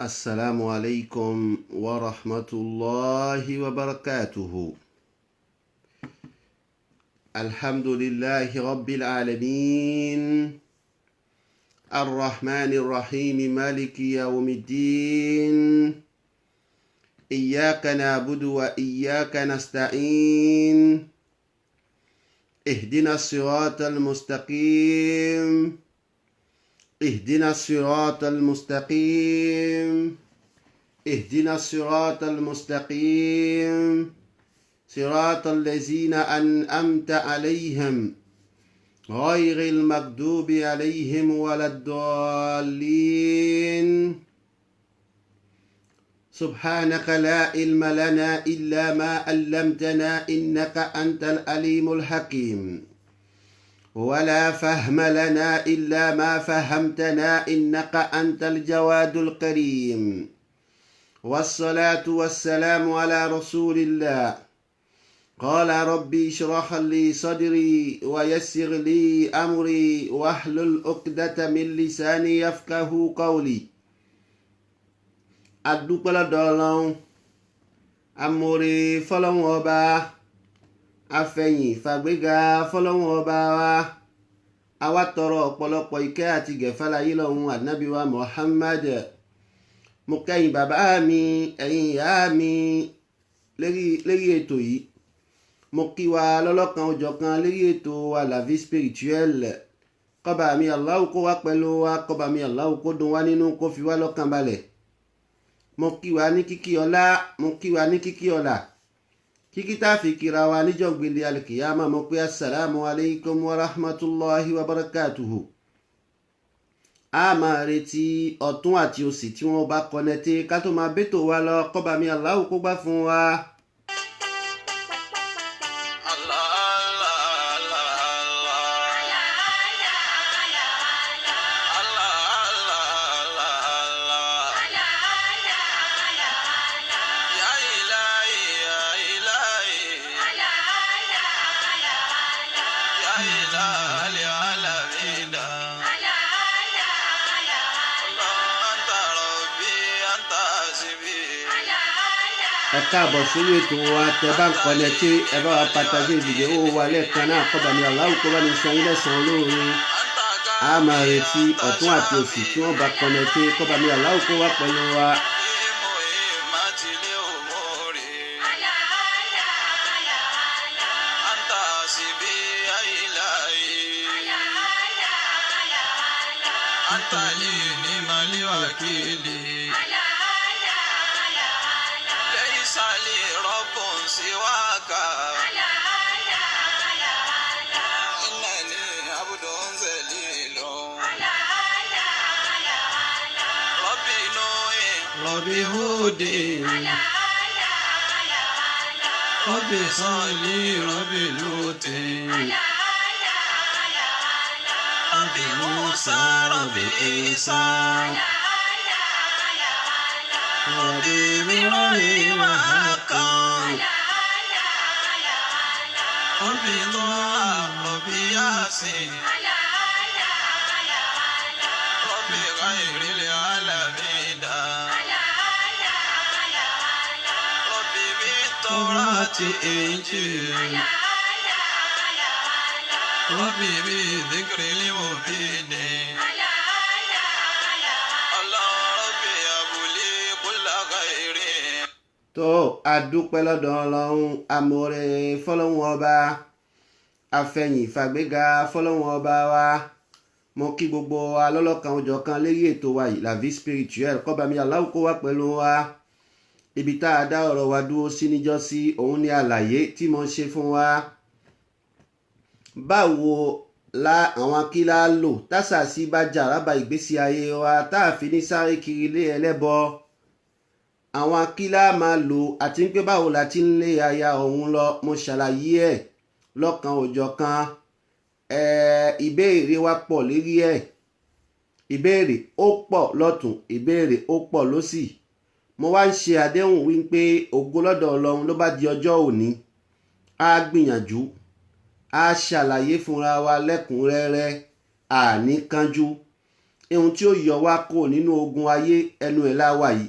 السلام عليكم ورحمة الله وبركاته. الحمد لله رب العالمين الرحمن الرحيم مالك يوم الدين إياك نعبد وإياك نستعين اهدنا الصراط المستقيم اهدنا الصراط المستقيم اهدنا الصراط المستقيم صراط الذين أنعمت عليهم غير المغضوب عليهم ولا الضالين. سبحانك لا علم لنا إلا ما علمتنا إنك أنت العليم الحكيم ولا فهم لنا إلا ما فهمتنا إنك أنت الجواد الكريم. والصلاة والسلام على رسول الله. قال ربي اشرح لي صدري ويسر لي أمري واحلل عقدة من لساني يفقه قولي. adúpẹ́ lọ́dọ̀ Ọlọ́run, amóore fọ́lọ́run ọba, afẹ̀yìn fàgbéga fọ́lọ́run ọba wa, àwa tọrọ ọ̀pọ̀lọpọ̀ ìkẹ́ àti gẹ̀fàlàyé lọ́hun ànábì wa Muhammad. Mo kẹ́yìn bàbá mi, ẹ̀yin ìyá mi lérí ètò yìí. Mo kí wa lọ́lọ́kan òjọ̀kan lérí ètò wa La Vie Spirituelle. Kọ́ba mi Allahu kó wá pẹ̀lú wa, kọ́ba mi Allahu kó dùn wá nínú, kó fi wá lọ́kàn balẹ̀. Mo kí wa ní kíkí ọlá, mo kí wa ní kíkí ọlá. Kíkí tá fi kíra wa níjọ́ gbélé alkiyama, mo pé assalamu alaikum wa rahmatullahi wa barakatuhu. A máa retí ọ̀tún àti òsì tí wọ́n bá kọ́nẹ́tì ká tó máa bẹ́tò wa lọ. Kọ́ba mi Allahu kó gbà fún wa. Ẹ káàbọ̀ sórí ètò wa. Tẹ́ bá ń kọ́nẹ́tì ẹ bá wa pàtàkì fídíò wa lẹ́ẹ̀kan náà. Kọ́ba mi Allahu kó bá ní san yín lẹ́san olóore. A máa retí ọ̀tún àti òsì tí wọ́n bá kọ́nẹ́tì. Kọ́ba mi Allahu kó wá pẹ̀lú wa. ربي هودي ربي صالي ربي لوتي ربي موسى ربي عيسى ربي إبراهيم وهاكان ربي ضاع ربي ياسين ربي غير العالمين التوراة إنجيل ربي بذكر المفيد الله ربي أبولي كل خير. Tó adúpẹ́ lọ́dọ̀ Ọlọ́run, amóore fọ́lọ́run ọba, afẹ̀yìn fàgbéga fọ́lọ́run ọba wa. Mo kí gbogbo wa lọ́lọ́kan òjọ̀kan lérí ètò wa yìí La Vie Spirituelle. Kọ́ba mi Allahu kó wá pẹ̀lú wa. Ibi tá a dá ọ̀rọ̀ wa dúró sí níjọ́sí, òun ni àlàyé tí mo ṣe fún wa. Báwo la àwọn akílá lò tásàsí bá jà rábà ìgbésí ayé wa tá a fi ní sáré kiri ilé ẹlẹ́bọ. Àwọn akílá máa lò àti pé báwo la ti ń lé aya ọ̀hún lọ. Mo ṣàlàyé ẹ̀ lọ́kan òjọ̀kan. Ìbéèrè wa pọ̀ lérí ẹ̀. Ìbéèrè ó pọ̀ lọ́tùn, ìbéèrè ó pọ̀ lósì. Mo wá ń ṣe àdéhùn wípé ògo lọ́dọ̀ Ọlọ́run ló bá di ọjọ́ òní, a gbìyànjú a ṣàlàyé fúnra wa lẹ́kùnrẹ́rẹ́, àní kánjú. ihun tí ó yọ wá kó nínú ogun ayé ẹnu ẹ̀ la wà yìí,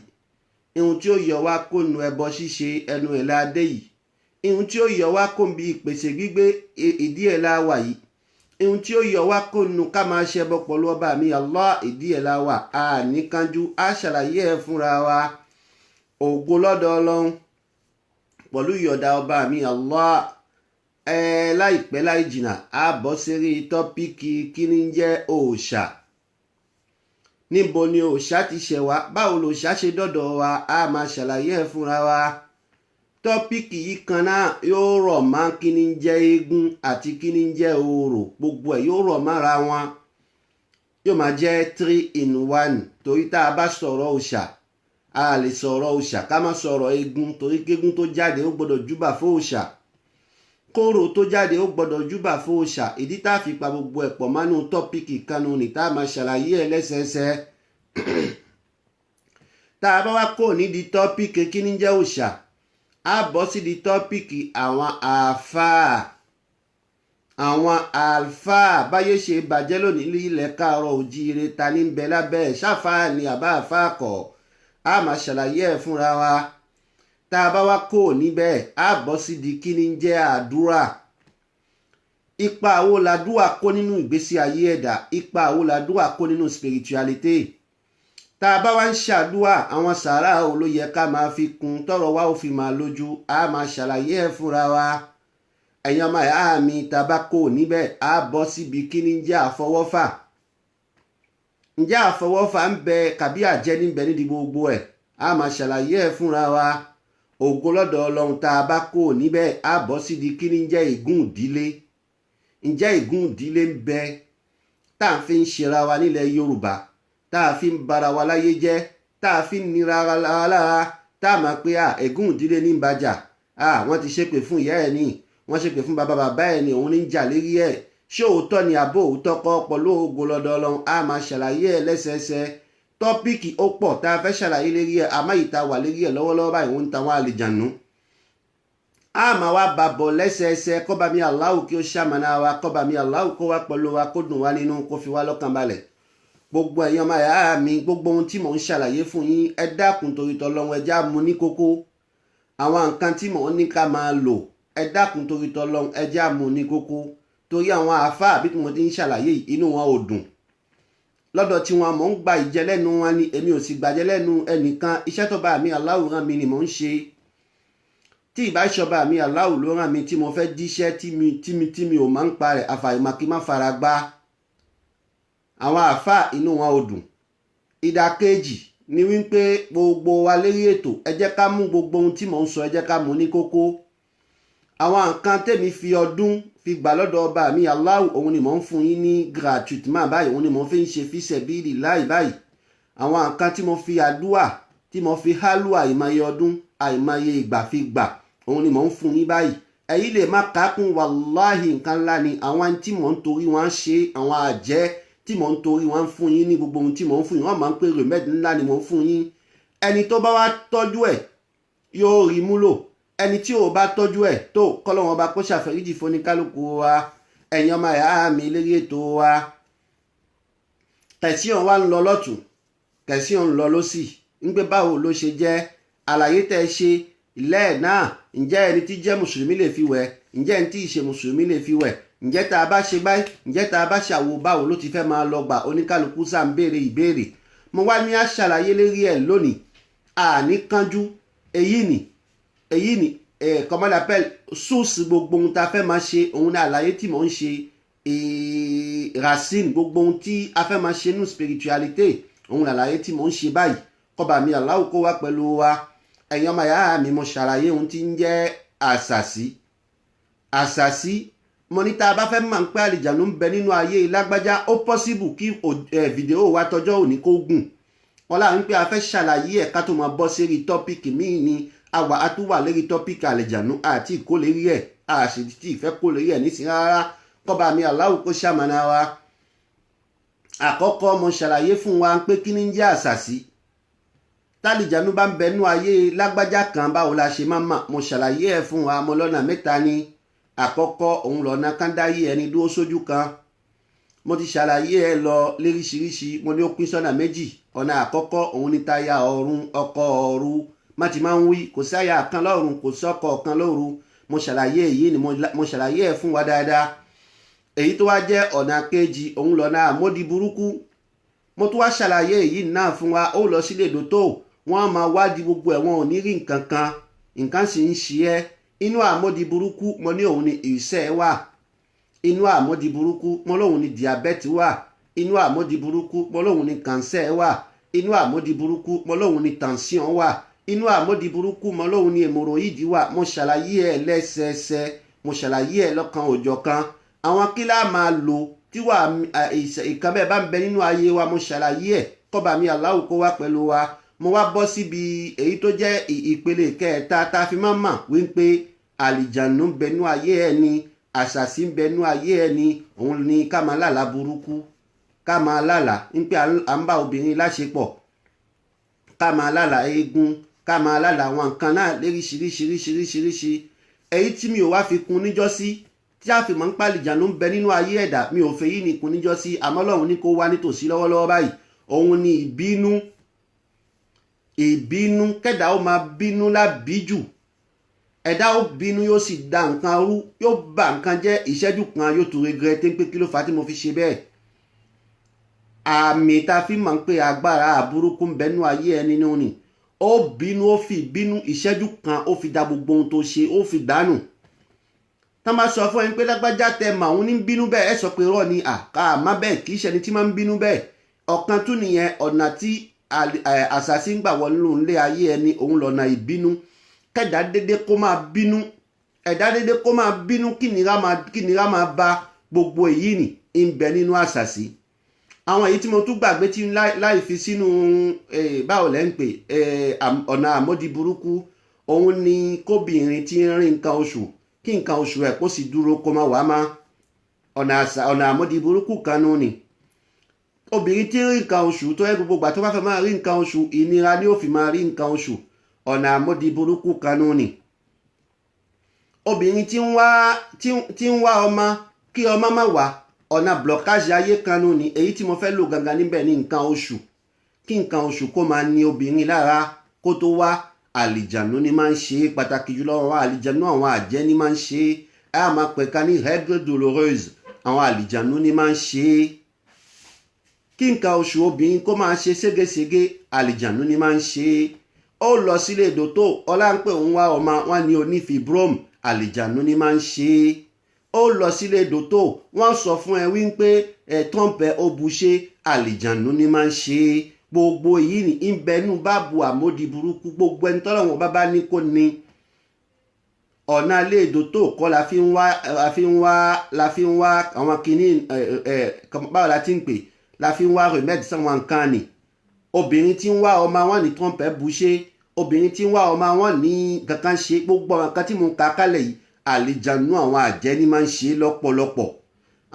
ihun tí ó yọ wá kó nínú ẹbọ ṣíṣe ẹnu ẹ̀ la dé yìí, ihun tí ó yọ wá kó bí ìpèsè gbígbé ìdí ẹ̀ la wà yìí, ihun tí ó yọ wá kó nínú ká máa ṣẹbọ pẹ̀lú ọba mi Allah ìdí ẹ̀ la wà. A ní kánjú, a ṣàlàyé ẹ̀ fúnra wa. Ògo lọ́dọ̀ Ọlọ́run pẹ̀lú ìyọ̀dá ọba mi Allah. Láìpẹ́ láì jìnnà a bọ́ sérí tọ́píkì kíní jẹ́ òòṣà. Níbo ni òòṣà ti ṣẹ̀ wá, báwo lòòṣà ṣe dọ́dọ̀ wa, a máa ṣàlàyé ẹ̀ fúnra wa. Tọ́píkì yìí kan náà yóò rọ̀ mọ́ kíní jẹ́ eégún àti kíní jẹ́ orò, gbogbo ẹ̀ yóò rọ̀ mọ́ra wọn, yóò máa jẹ́ 3 in 1. Torí tá a bá sọ̀rọ̀ òòṣà a lè sọ̀rọ̀ òòṣà ká má sọ̀rọ̀ eégún, torí kéégún tó jáde ó gbọ́dọ̀ júbà fún òòṣà, kóró tó jáde ó gbọ́dọ̀ júbà fún òòṣà. Ìdí tá a fi pa gbogbo ẹ̀ pọ̀ mánú tọ́píkì kanu ní tá a máa ṣàlàyé ẹ̀ lẹ́sẹẹsẹ. Tá a bá wá kó nídìí tọ́píkì kíní jẹ́ òòṣà, a bọ́ sí di tọ́píkì àwọn àáfàá. Àwọn àáfàá báyé ṣe bàjẹ́ lónìí ilẹ̀ káàárọ̀ oòjíire, ta ní ń bẹ lábẹ́ ẹ̀, ṣáfàá ni àbá àáfàá kọ̀, a máa ṣàlàyé ẹ̀ fúnra wa. Tá a bá wá kó níbẹ̀ a bọ́ sí di kíní jẹ́ àdúrà. Ipa wo làdúrà kó nínú ìgbésí ayé ẹ̀dá, ipa wo làdúrà kó nínú spirituality. Tá a bá wá ń ṣàdúrà, àwọn sàárà wo ló yẹ ká máa fi kún tọ́rọ̀ wa ó fi máa lójú, a máa ṣàlàyé ẹ̀ fúnra wa. Ẹ̀yin ọmọ ìyá mi, tá a bá kó níbẹ̀ a bọ́ síbi kíní jẹ́ àfọwọ́fà. Ǹjẹ́ àfọwọ́fà ń bẹ kàbí àjẹ́ níbẹ̀ nídìí gbogbo ẹ̀, a máa ṣàlàyé ẹ̀ fúnra wa. Ògo lọ́dọ̀ Ọlọ́run. Tá a bá kó níbẹ̀ a bọ́ síbi kíní jẹ́ ègún ìdílé. Ǹjẹ́ ègún ìdílé ń bẹ tá a fi ń ṣera wa nílẹ̀ Yorùbá, tá a fi ń bara wa láyé jẹ́, tá a fi ń nira wa lára, tá a máa pé ègún ìdílé ní ìbàjà, wọ́n ti ṣépè fún ìyá ẹ̀ ní, wọ́n ṣépè fún bàbá ẹ̀ ní, òun ní ń jà lérí ẹ̀. Ṣé òótọ́ ni àbó òótọ́ kọ́? Pẹ̀lú ògo lọ́dọ̀ Ọlọ́run a máa ṣàlàyé ẹ̀ lẹ́sẹẹsẹ. Tọ́píkì ó pọ̀ tá a fẹ́ ṣàlàyé lérí ẹ̀, àmọ́ ìta wà lérí ẹ̀ lọ́wọ́lọ́wọ́ báyìí wọ́n ń ta wọn àlejànú. A máa wá bàbọ̀ lẹ́sẹẹsẹ. Kọ́ba mi Allahu kí ó ṣàmànà wa, kọ́ba mi Allahu kó wá pẹ̀lú wa, kó dùn wá nínú, kó fi wá lọ́kàn balẹ̀. Gbogbo ẹ̀yin ọmọ ìyá mi, gbogbo ohun tí mò ń ṣàlàyé fún yín, ẹ dákun torí tọlọ́run ẹ já mu ní kókó. Àwọn nǹkan tí mò ń ní ká máa lò, ẹ dákun torí tọlọ́run ẹ já mu ní kókó. Torí àwọn àáfàá bí mo ti ń ṣàlàyé yìí, inú wọn ò dùn. Lọ́dọ̀ tí wọn mò ń gba ìjẹ lẹ́nu wọn ni, èmi ò sì gbàjẹ́ lẹ́nu ẹnìkan. Iṣẹ́ tó bá mi Allahu rán mi ni mò ń ṣe. Tí ìbá ṣọba mi Allahu ló rán mi tí mo fẹ́ díṣẹ́ tí mi ò máa ń pa rẹ̀, àfàìmọ̀ kí má fara gbá. Àwọn àáfàá inú wọn ò dùn. Ìdàkejì ni wípé gbogbo wa lérí ètò, ẹ jẹ́ ká mú gbogbo ohun tí mò ń sọ, ẹ jẹ́ ká mú ní kókó. Àwọn nǹkan tèmi fi ọdún fi gbà lọ́dọ̀ ọba mi Allahu, òun ni mò ń fún yín ní gratuitement báyìí, òun ni mò ń fi ń ṣe fisẹ̀bílì láì báyìí. Àwọn nǹkan tí mo fi àdúà, tí mo fi hálù àìmọye ọdún, àìmọye ìgbà fi gbà, òun ni mò ń fún yín báyìí. Ẹ̀yin lè má kákún, wàláhì nǹkan ńlá ni. Àwọn tí mò ń torí wọn ṣe, àwọn àjẹ́ tí mò ń torí wọn fún yín ní gbogbo ohun tí mò ń fún yín, wọ́n máa ń pè rèmẹ́dì ńlá ni mò ń fún yín. Ẹni tó bá wá tọ́jú ẹ̀ yóò rí múlò, ẹni tí ò bá tọ́jú ẹ̀ tó kọ́lọ́wọ́n ọba kó ṣàforíjì fún ní kálukú wa. Ẹ̀yin ọmọ ìyá mi lérí ètò wa, kẹ̀sí ọ̀hún wá ń lọ lọ́tún, kẹ̀sí ọ̀hún lọ lọ́sì, ń gbé báwo ló ṣe jẹ́. Àlàyé tẹ́ ẹ ṣe ilẹ̀ náà, ǹjẹ́ ẹni tí jẹ́ mùsùlùmí lè fi wẹ̀, ǹjẹ́ ẹni tí ì ṣe mùsùlùmí lè fi wẹ̀, ǹjẹ́ tá a bá ṣe báyìí, ǹjẹ́ tá a bá ṣàwo báwo ló ti fẹ́ máa lọ gbà. Oníkálukú sáà ń béèrè ìbéèrè. Mo wá ní àṣàlàyé lérí ẹ̀ lónìí, àní kánjú. Èyí ni comment on appelle source gbogbo ohun tá a fẹ́ máa ṣe, òun ní àlàyé tí mò ń ṣe. Racine gbogbo ohun tí a fẹ́ máa ṣe nínú spiritualité, òun ní àlàyé tí mò ń ṣe báyìí. Kọ́ba mi Allahu kó wá pẹ̀lú wa. Ẹ̀yin ọmọ ìyá mi, mo ṣàlàyé ohun tí ń jẹ́ àṣàsí. Àṣàsí, mo ní tá a bá fẹ́ máa ń pẹ́ àlìjànú ń bẹ nínú ayé lágbájá, ó possible kí fídíò wa tọjọ́ òní kó gùn. Wọ́n láwọn pé a fẹ́ ṣàlàyé ẹ̀ ká tó máa bọ́ sérí tọ́píkì míì ni. Àwa a tún wà lérí tọ́píkì àlìjànú àti ìkó lérí ẹ̀, àṣìdí tí ìfẹ́ kó lérí ẹ̀ nísìnyí rárá. Kọ́ba mi Allahu kó ṣàmànà wa. Àkọ́kọ́ mo ṣàlàyé fún wa pé kí ni ń jẹ́ àṣàsí. Tálìjànú bá ń bẹ nínú ayé lágbájá kan, báwo la ṣe máa mà? Mo ṣàlàyé ẹ̀ fún wa, mo lọ́nà mẹ́ta ni. Àkọ́kọ́ òun lọ́nà kándáyé ẹni dúró sójú kan. mo ti ṣàlàyé ẹ lọ léríṣiríṣi. Mo ní ó pín sọ́nà méjì. Ọ̀nà àkọ́kọ́ òun ni táyà ọ̀run ọkọ ọ̀run má ti máa ń wí, kò sáyà kan lọ́run kò sọ́kọ kan lóru. Mo ṣàlàyé èyí ni mo ṣàlàyé ẹ fún wa dáadáa. Èyí tó wá jẹ́ ọ̀nà kejì òun lọ́nà àmódi burúkú. Mo tún wá ṣàlàyé èyí náà fún wa. Ó lọ sílé dòtó wọ́n máa wádìí gbogbo ẹ̀ wọn ò ní rí nǹkan kan, nǹkan sì ń ṣe ẹ́. Inú àmódi burúkú mo ní òun ni ìṣẹ́ wà. Inú àmódi burúkú mo lóun ni diabẹ́tì wà. Inú àmódi burúkú mo lóun ni kànsẹ́ wà. Inú àmódi burúkú mo lóun ni tànsíọ̀n wà. Inú àmódi burúkú mo lóun ni hemorrhoid wà. Mo ṣàlàyé ẹ̀ lẹ́sẹẹsẹ, mo ṣàlàyé ẹ̀ lọ́kan òjọ̀kan. Àwọn kí la máa lò tí wà ìkan bẹ́ẹ̀ bá ń bẹ nínú ayé wa. Mo ṣàlàyé ẹ̀ kọ́ba mi Allahu kó wá pẹ̀lú wa. Mo wá bọ́ síbi èyí tó jẹ́ ìpele kẹta tá a fi máa mọ̀ wípé àlìjànú ń bẹ nínú ayé ẹni, àṣàsí ń bẹ nínú ayé ẹni. Òun ni ká máa lálà burúkú, ká máa lálà wípé à ń bá obìnrin láṣepọ̀, ká máa lálà eégún, ká máa lálà àwọn nǹkan náà léríṣiríṣiríṣiríṣi. Èyí tí mi ò wá fi kún níjọ́sí tí a fi mọ̀ ń pàlìjànú ń bẹ nínú ayé ẹ̀dá, mi ò fẹ́ yí ni kún níjọ́sí. Àmọ́ Ọlọ́run ní kó wá nítòsí lọ́wọ́lọ́wọ́ báyìí. Òun ni ìbínú kẹ́dà ó máa bínú lábíjù. Ẹ̀dá ó bínú yóò sì da nǹkan rú, yóò bà nǹkan jẹ́. Ìṣẹ́jú kan yóò tún regret pé kí ló fà á tí mo fi ṣe bẹ́ẹ̀. Àmì tá a fi mọ̀ pé agbára àbúrúkú ń bẹ nínú ayé ẹni nínú ni. Ó bínú, ó fi bínú ìṣẹ́jú kan ó fi da gbogbo ohun tó ṣe ó fi dànù. Tá máa sọ fún ẹni pé lágbájá tẹ mà òun ní bínú bẹ́ẹ̀, ẹ sọ pé rọ́ ni àká bẹ́ẹ̀ kì í ṣe ẹni tí máa ń bínú bẹ́ẹ̀. Ọ̀kan tún nìyẹn ọ̀nà tí àṣàsí ń gbà wọnú ilé ayé ẹni, òun lọ́nà ìbínú. Kẹ́dà dédé kó máa bínú, ẹ̀dá dédé kó máa bínú kí nira máa ba gbogbo èyí nì ń bẹ nínú àṣàsí. Àwọn èyí tí mo tún gbàgbé tí láì fi sínú báwo lẹ́ ń pè ọ̀nà àmódi burúkú, òun ni kóbìnrin tí ń rí nǹkan oṣù kí nǹkan oṣù ẹ̀ kó sì dúró kó má wá má. Ọ̀nà àmódi burúkú kan nù ni. Obìnrin tí ń rí nǹkan oṣù tó yẹ gbogbo ìgbà tó bá fẹ́ máa rí nǹkan oṣù ìnira ni ó fi máa rí nǹkan oṣù. Ọ̀nà àmódi burúkú kan nù ni. Obìnrin tí ń wá ọmọ kí ọmọ má wá, ọ̀nà blocage ayé kan nù ni. Èyí tí mo fẹ́ lò gangan níbẹ̀ ní nǹkan oṣù. Kí nǹkan oṣù kó máa ní obìnrin lára kó tó wá, àlìjànú ni máa ń ṣe é. Pàtàkì jùlọ àwọn àlìjànú àwọn àjẹ́ ni máa ń ṣe é. A máa pẹ̀ka ní règle douloureuse, àwọn àlìjànú ni máa ń ṣe é. Kí nǹkan oṣù obìnrin kó máa ṣe ségesège, àlìjànú ni máa ń ṣe é. Ó lọ sílé dòtó ọlá ń pè òun wá ọmọ wọn ní onífibrom, àlìjànú ni máa ń ṣe é. Ó lọ sílé dòtó wọ́n sọ fún ẹ wípé trompe ó buṣe, àlìjànú ni máa ń ṣe é. Gbogbo èyí ni ìbẹnú báàbù àmódi burúkú. Gbogbo ẹni tọ́lọ́run bá ní kó ní ọ̀nà ilé dòtó kọ́ la fi ń wá àwọn kìíní báwo la ti ń pè, la fi ń wá remède sáwọn nǹkan ni. Obìnrin tí ń wá ọmọ wọn ní trompe buṣe, obìnrin tí ń wá ọmọ wọn ní kankan ṣe. Gbogbo àwọn kan tí mo ń ka kálẹ̀ yìí àlìjànú àwọn àjẹ́ ni máa ń ṣe lọ́pọ̀lọpọ̀.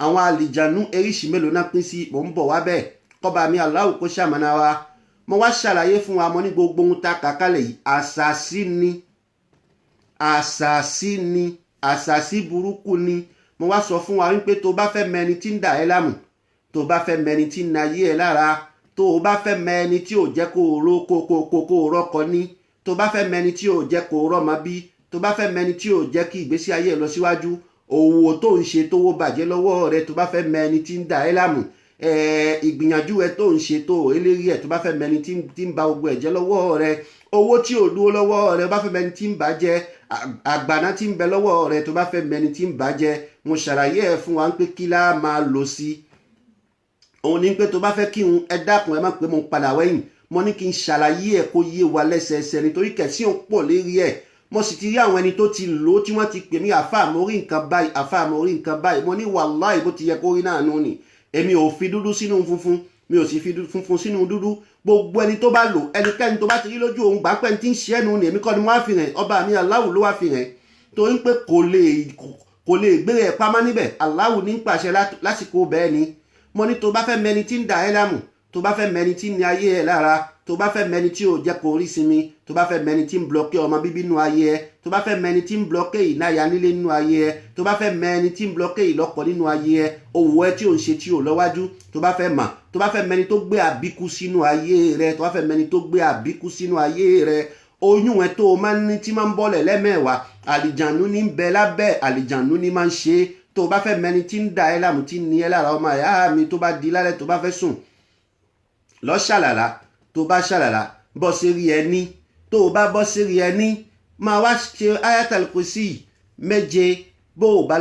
Àwọn àlìjànú eríṣìí mélòó náà pín sí, mò ń bọ̀ wá bẹ́ẹ̀ kọ́ba mi Allahu kó ṣàmànà wa. Mo wá ṣàlàyé fún wa mo ní gbogbo ohun tá a kà kálẹ̀ yìí àṣàsí burúkú ni. Mo wá sọ fún wa wípé tó bá fẹ́ mẹni tí ń dà ẹ́ láàmú, tó bá fẹ́ mẹni tí ń nayé ẹ lára, tó bá fẹ́ mẹni tí ò jẹ́ kó rọ́kọ ní, tó bá fẹ́ mẹni tí ò jẹ́ kó rọ́mọ bí, tó bá fẹ́ mẹni tí ò jẹ́ kí ìgbésí ayé ẹ lọ síwájú, òwò tó ń ṣe tówó bàjẹ́ lọ́wọ́ rẹ, tó bá fẹ́ mẹni tí ń dà ẹ́ láàmú, ìgbìyànjú ẹ tó ń ṣe tó eléri ẹ, tó bá fẹ́ mẹni tí ń ba gbogbo ẹ̀jẹ̀ lọ́wọ́ rẹ, owó tí ò dúró lọ́wọ́ rẹ, tó bá fẹ́ mẹni tí ń bàjẹ́, àgbàná tí ń bẹ lọ́wọ́ rẹ, tó bá fẹ́ mẹni tí ń bàjẹ́. Mo ṣàlàyé ẹ fún wa pé kí la máa lò sí. Òun ni pé tó bá fẹ́ kí n ẹ dákun ẹ má pé mo padà wẹ̀yìn, mo ní kí n ṣàlàyé ẹ kó yé wa lẹ́sẹẹsẹ nítorí kẹ̀sí òun pọ̀ lérí ẹ̀. Mo sì ti rí àwọn ẹni tó ti lò ó tí wọ́n ti pè mí àfáà mo rí nǹkan báyìí, àfáà mo rí nǹkan báyìí. Mo ní wàláì bó ti yẹ kó rí náà nù ni. Èmi ò fi dúdú sínú funfun, mi ò sì fi funfun sínú dúdú. Gbogbo ẹni tó bá lò, ẹnikẹ́ni tó bá ti rí lójú òun gbà pé tí ń ṣe ẹnu ni èmi kọ́ ni mo wá fi hàn, ọba mi Allahu ló wá fi hàn. Torí pé kò lè gbé ẹ̀ pamọ́ níbẹ̀. Allahu ní pàṣẹ lásìkò bẹ́ẹ̀ ni. Mo ní tó bá fẹ́ mẹni tí ń dà ẹ́ láàmú, tó bá fẹ́ mẹni tí ní ayé ẹ lára, tó bá fẹ́ mẹni tí ò jẹ́ kó rí sinmi, tó bá fẹ́ mẹni tí ń blọkẹ́ ọmọ bíbí nínú ayé ẹ, tó bá fẹ́ mẹni tí ń blọkẹ́ ìnáyà nílé nínú ayé ẹ, tó bá fẹ́ mẹni tí ń blọkẹ́ ìlọ́kọ nínú ayé ẹ, òwò ẹ tí ò ń ṣe tí ò lọ́wájú, tó bá fẹ́ mà, tó bá fẹ́ mẹni tó gbé àbíkú sínú ayé rẹ, tó bá fẹ́ mẹni tó gbé àbíkú sínú ayé rẹ, oyún ẹ tó o máa ń ní tí máa ń bọ́lẹ̀ lẹ́mẹ̀wàá, àlìjànú ní ń bẹ lábẹ́, àlìjànú ní máa ń ṣe. tó bá fẹ́ mẹni tí ń da ẹ láàmú tí ń ní ẹ lára ọmọ ìyá mi, tó bá di lálẹ́ tó bá fẹ́ sùn lọ ṣàlàlá, tó bá ṣàlàlá bọ́ sérí ẹní, tó o bá bọ́ sérí ẹní máa wá ṣe ayatal kursi méje, bó o bá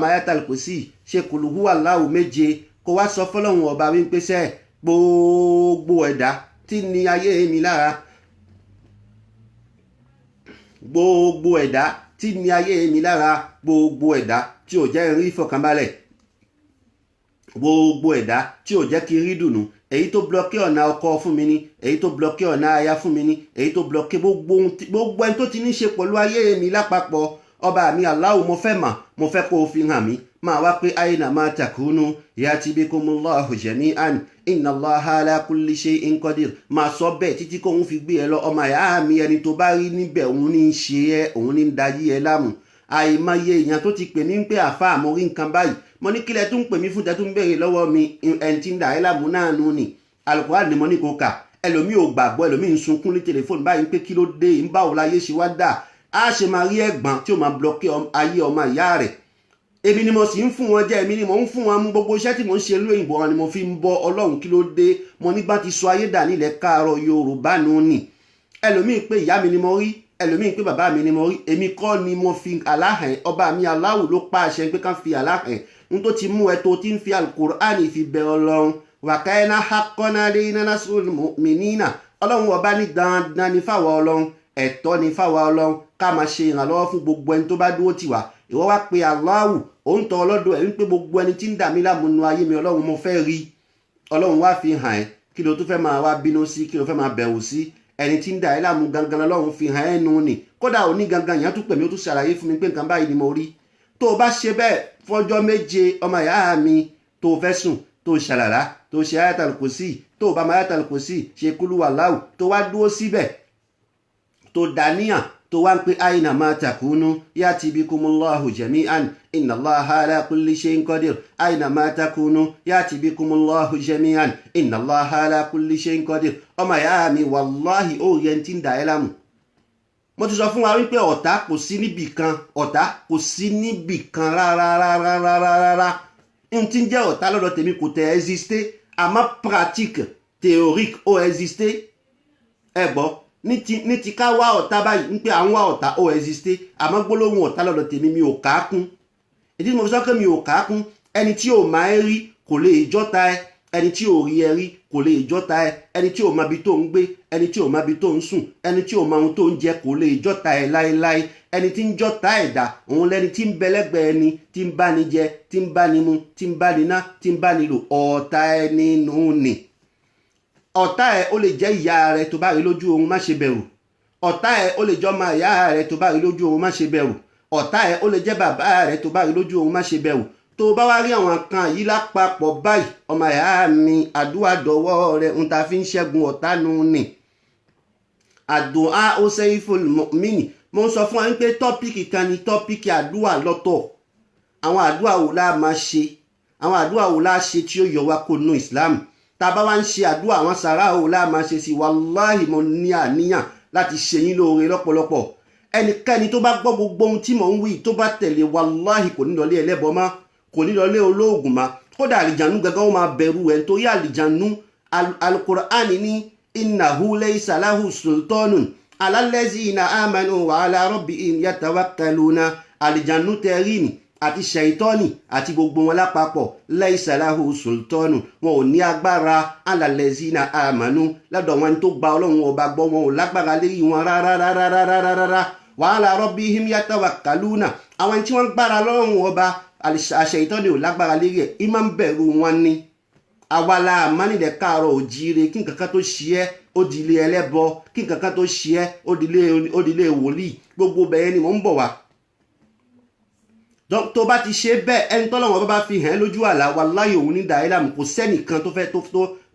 máa ayatal kursi ṣe kùlùhù aláwù méje, kó wá sọ fọlọ́run ọba wípé sẹ́ gbogbo ẹ̀dá tí ní ayé mi lára, gbogbo ẹ̀dá tí ní ayé mi lára, gbogbo ẹ̀dá tí ò jẹ́ rí ìfọ̀kànbalẹ̀, gbogbo ẹ̀dá tí ò jẹ́ kí rí dùnú, èyí tó blọkẹ́ ọ̀nà ọkọ fún mi ni, èyí tó blọkẹ́ ọ̀nà aya fún mi ni, èyí tó blọkẹ́ gbogbo ẹni tó ti ní ṣe pẹ̀lú ayé mi lápapọ̀, ọba mi Allahu mo fẹ́ mà, mo fẹ́ kó o fi hàn mí, máa wá pé aina ma takunu yati bikumullahu jami'an inna Allaha ala kulli shay'in qadir, máa sọ bẹ́ẹ̀ títí kóun fi gbé ẹ lọ. ọmọ ìyá mi, ẹni tó bá rí níbẹ̀ òun ní í ṣe ẹ́, òun ní í darí ẹ láàmú. àìmọye èèyàn tó ti pè mí pé àfa mo rí nǹkan báyìí, mo ní kílẹ̀ tó ń pè mí fún tẹ́ tó ń béèrè lọ́wọ́ mi, ẹni tí ń dà ẹ́ láàmú náà nù ni. Al-Qur'an ni mo ní kó kà, ẹlòmíì ò gbàgbọ́, ẹlòmíì ń sunkún ní tẹlifóònù báyìí pé kí ló dé, ń báwo láyé ṣe wá dà, á ṣe máa rí ẹ̀gbọ́n tí ó máa blọkẹ́ ayé ọmọ ìyá rẹ̀. èmi ni mo sì ń fún wọn jẹ, èmi ni mo ń fún wọn mú, gbogbo iṣẹ́ tí mo ń ṣe lóyìnbó wọn ni mo fi ń bọ́. Ọlọ́run kí ló dé, mo nígbà tí sọ ayé dà nílẹ̀ káàárọ̀ Yorùbá nù ni. ẹlòmíì pé ìyá mi ni mo rí, ẹlòmíì pé bàbá mi ni mo rí, èmi kọ́ ni mo fi aláhàn, ọba mi Allahu ló pa àṣẹ pé ká fi aláhàn. n tó ti mú ẹ tó ti ń fi Al-Qur'an fi bẹ Ọlọ́run, wa kana haqqan alayna nasrul mu'minina. Ọlọ́run ọba ní dandan ní fáwọn Ọlọ́run, ẹ̀tọ́ ní fáwọn Ọlọ́run ká máa ṣe ìrànlọ́wọ́ fún gbogbo ẹni tó bá dúró tì wá. ìwọ wá pé Allahu, ó ń tọ ọlọ́dọ̀ ẹ̀ wípé gbogbo ẹni tí ń dà mí láàmú nínú ayé mi, Ọlọ́run mo fẹ́ rí. Ọlọ́run wá fi hàn ẹ́, kí ló tún fẹ́ máa wá bínú sí, kí ló fẹ́ máa bẹ̀rù sí? ẹni tí ń dà ẹ́ láàmú gangan Ọlọ́run fi hàn ẹ́ nù ni. kódà òní gangan ìyẹn tún pè mí, ó tún ṣàlàyé fún mi pé nǹkan báyìí ni mo rí. tó o bá ṣe bẹ́ẹ̀ fọjọ́ méje, ọmọ ìyá mi, tó o fẹ́ sùn, tó o ṣàlàlá, tó o ṣe ayatal kursi, tó o bá máa ayatal kursi ṣe kúlú wàláwù, tó wá dúró síbẹ̀, tó dàníyàn, tó wá ń pé aina ma takunu yati bikumullahu jami'an inna Allaha ala kulli shay'in qadir, aina ma takunu yati bikumullahu jami'an inna Allaha ala kulli shay'in qadir. ọmọ ìyá mi, wàláhì ó rí ẹni tí ń dà ẹ́ láàmú. mo ti sọ fún wa wípé ọ̀tá kò sí níbì kan, ọ̀tá kò sí níbì kan rárá. n tí ń jẹ́ ọ̀tá lọ́dọ̀ tèmi kò tẹ̀ existe, àmọ́ pratique théorique ó existe. ẹ gbọ́, ní ti ká wá ọ̀tá báyìí ń pé àwọn wá ọ̀tá ó existe, àmọ́ gbólóhùn ọ̀tá lọ́dọ̀ tèmi mi ò kà á kún. ìdí tí mo fi sọ pé mi ò kà á kún, ẹni tí ò máa ẹ rí kò lè jọ́ta ẹ, ẹni tí ò rí ẹ rí kò lè jọ́ta ẹ, ẹni tí ò mọ ibi tó ń gbé, ẹni tí ò mọ ibi tó ń sùn, ẹni tí ò mọ ohun tó ń jẹ kò lè jọ́ta ẹ láéláé. ẹni tí ń jọ́ta ẹ̀dá òun lẹni tí ń bẹlẹ́gbẹ̀ẹ́ ẹni, tí ń bá ni jẹ, tí ń bá ni mu, tí ń bá ni ná, tí ń bá ni lò, ọ̀tá ẹni nù ni. ọ̀tá ẹ ó lè jẹ́ ìyá rẹ tó bá rí lójú oorun, má ṣe bẹ̀rù. ọ̀tá ẹ ó lè jẹ́ ọmọ ìyá rẹ tó bá rí lójú oorun, má ṣe bẹ̀rù. ọ̀tá ẹ ó lè jẹ́ bàbá rẹ tó bá rí lójú oorun, má ṣe bẹ̀rù. tó o bá wá rí àwọn kan yìí lápapọ̀ báyìí, ọmọ ìyá mi, àdúrà dọwọ́ rẹ, ń ta fi ń ṣẹ́gun ọ̀tá nù ni. àdúà ó sayful mu'min. mo ń sọ fún wa wípé tọ́pìkì kan ni tọ́pìkì àdúrà lọ́tọ̀. àwọn àdúrà wo la máa ṣe, àwọn àdúrà wo la ṣe tí ó yọ wá kó nù Islam. tá a bá wá ń ṣe àdúrà, àwọn sàrà wo la máa ṣe sí. wàláhì mo ní àníyàn láti ṣe yín lóore lọ́pọ̀lọpọ̀. ẹnikẹ́ni tó bá gbọ́ gbogbo ohun tí mò ń wí tó bá tẹ̀lé, wàláhì kò ní lọlé ẹlẹ́bọ mọ́, kò ní lọlé olóògùn mọ́. kódà àlìjànú gangan ó máa bẹ̀rù ẹ̀, nítorí àlìjànú Al-Qur'an ní innahu laysa lahu sultanun ala allazina amanu wa ala rabbihim yatawakkaluna. àlìjànú tẹ̀rí ni àti ṣẹ̀ìtọ́nì àti gbogbo wọn lápapọ̀, laysa lahu sultanu, wọn ò ní agbára ala allazina amanu, lọ́dọ̀ wọn tó gba Ọlọ́run ọba gbọ́, wọn ò lágbára lérí wọn rárá. wa ala rabbihim yatawakkaluna, àwọn tí wọ́n gbára lọ́rùn ọba, àṣẹ̀ìtọ́nì ò lágbára lérí ẹ̀, ìmọ̀ ń bẹ̀rù wọn ni. àwa la àmánilẹ̀ káàárọ̀ òjíire, kí nǹkan kan tó ṣe ẹ́ ó di ilé ẹlẹ́bọ, kí nǹkan kan tó ṣe ẹ́ ó di ilé wòlíì, gbogbo bẹ̀yẹn ni mò ń bọ̀ wá. tó bá ti ṣe bẹ́ẹ̀, ẹni tọ́lọ́wọ́n bá fi hàn lójú àlá, wallahi òun ní dàílàmù, kò sẹ́nìkan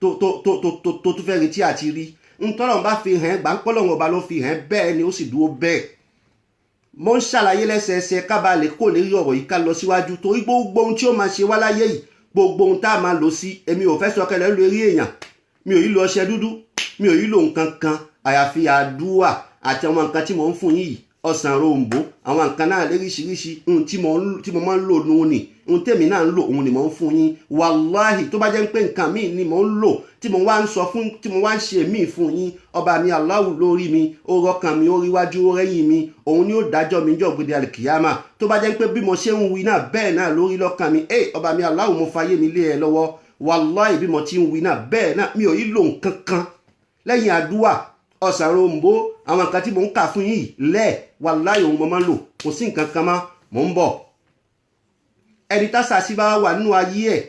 tó tó tún fẹ́ retí àti rí ntọ́lọ́run bá fi hàn gbà ń pọ́lọ́run ọba ló fi hàn bẹ́ẹ̀ ni ó sì dúró bẹ́ẹ̀. mo ń ṣàlàyé lẹ́sẹẹsẹ kábà lè kó lérí ọ̀rọ̀ yìí ká lọ síwájú torí gbogbo ohun tí ó máa ṣe wá láyé yìí gbogbo ohun tá a máa lò sí èmi ò fẹ́ sọ kẹlẹ́ lórí èèyàn mi ò yí lo ọṣẹ dúdú mi ò yí lo nǹkan kan àyàfi àdúrà àti àwọn nǹkan tí mo ń fún yín yìí ọsàn ròǹbó àwọn nǹkan náà léríṣiríṣi ohun tí mo máa ń lò nù ní ohun tèmi náà ń lò òun ni mo ń fún yín wàláhì tó bá jẹ́ pé nǹkan míì ni mo ń lò tí mo wá ń sọ fún tí mo wá ń ṣe míì fún yín ọba mi Allahu lórí mi ó rọkàn mi ó ríwájú ó rẹ́yìn mi òun ni ó dájọ́ mi jọ́ gbèdé àlìkìyàmà tó bá jẹ́ pé bí mo ṣe ń wí náà bẹ́ẹ̀ náà lórí lọ́kàn mi ọba mi Allahu mo fayé mi lé ẹ lọ́wọ́ wàláhì bí mo ti ń wí náà bẹ́ẹ̀ náà mi ò yí lò nǹkan kan lẹ́yìn àdúrà ọ̀sán ròǹbó àwọn nǹkan tí mò ń kà fún yìí wàláhì òun mo máa ń lò kò sí nǹkan kan mọ́ mò ń bọ̀. ẹni tásà sí bá wà nínú ayé ẹ̀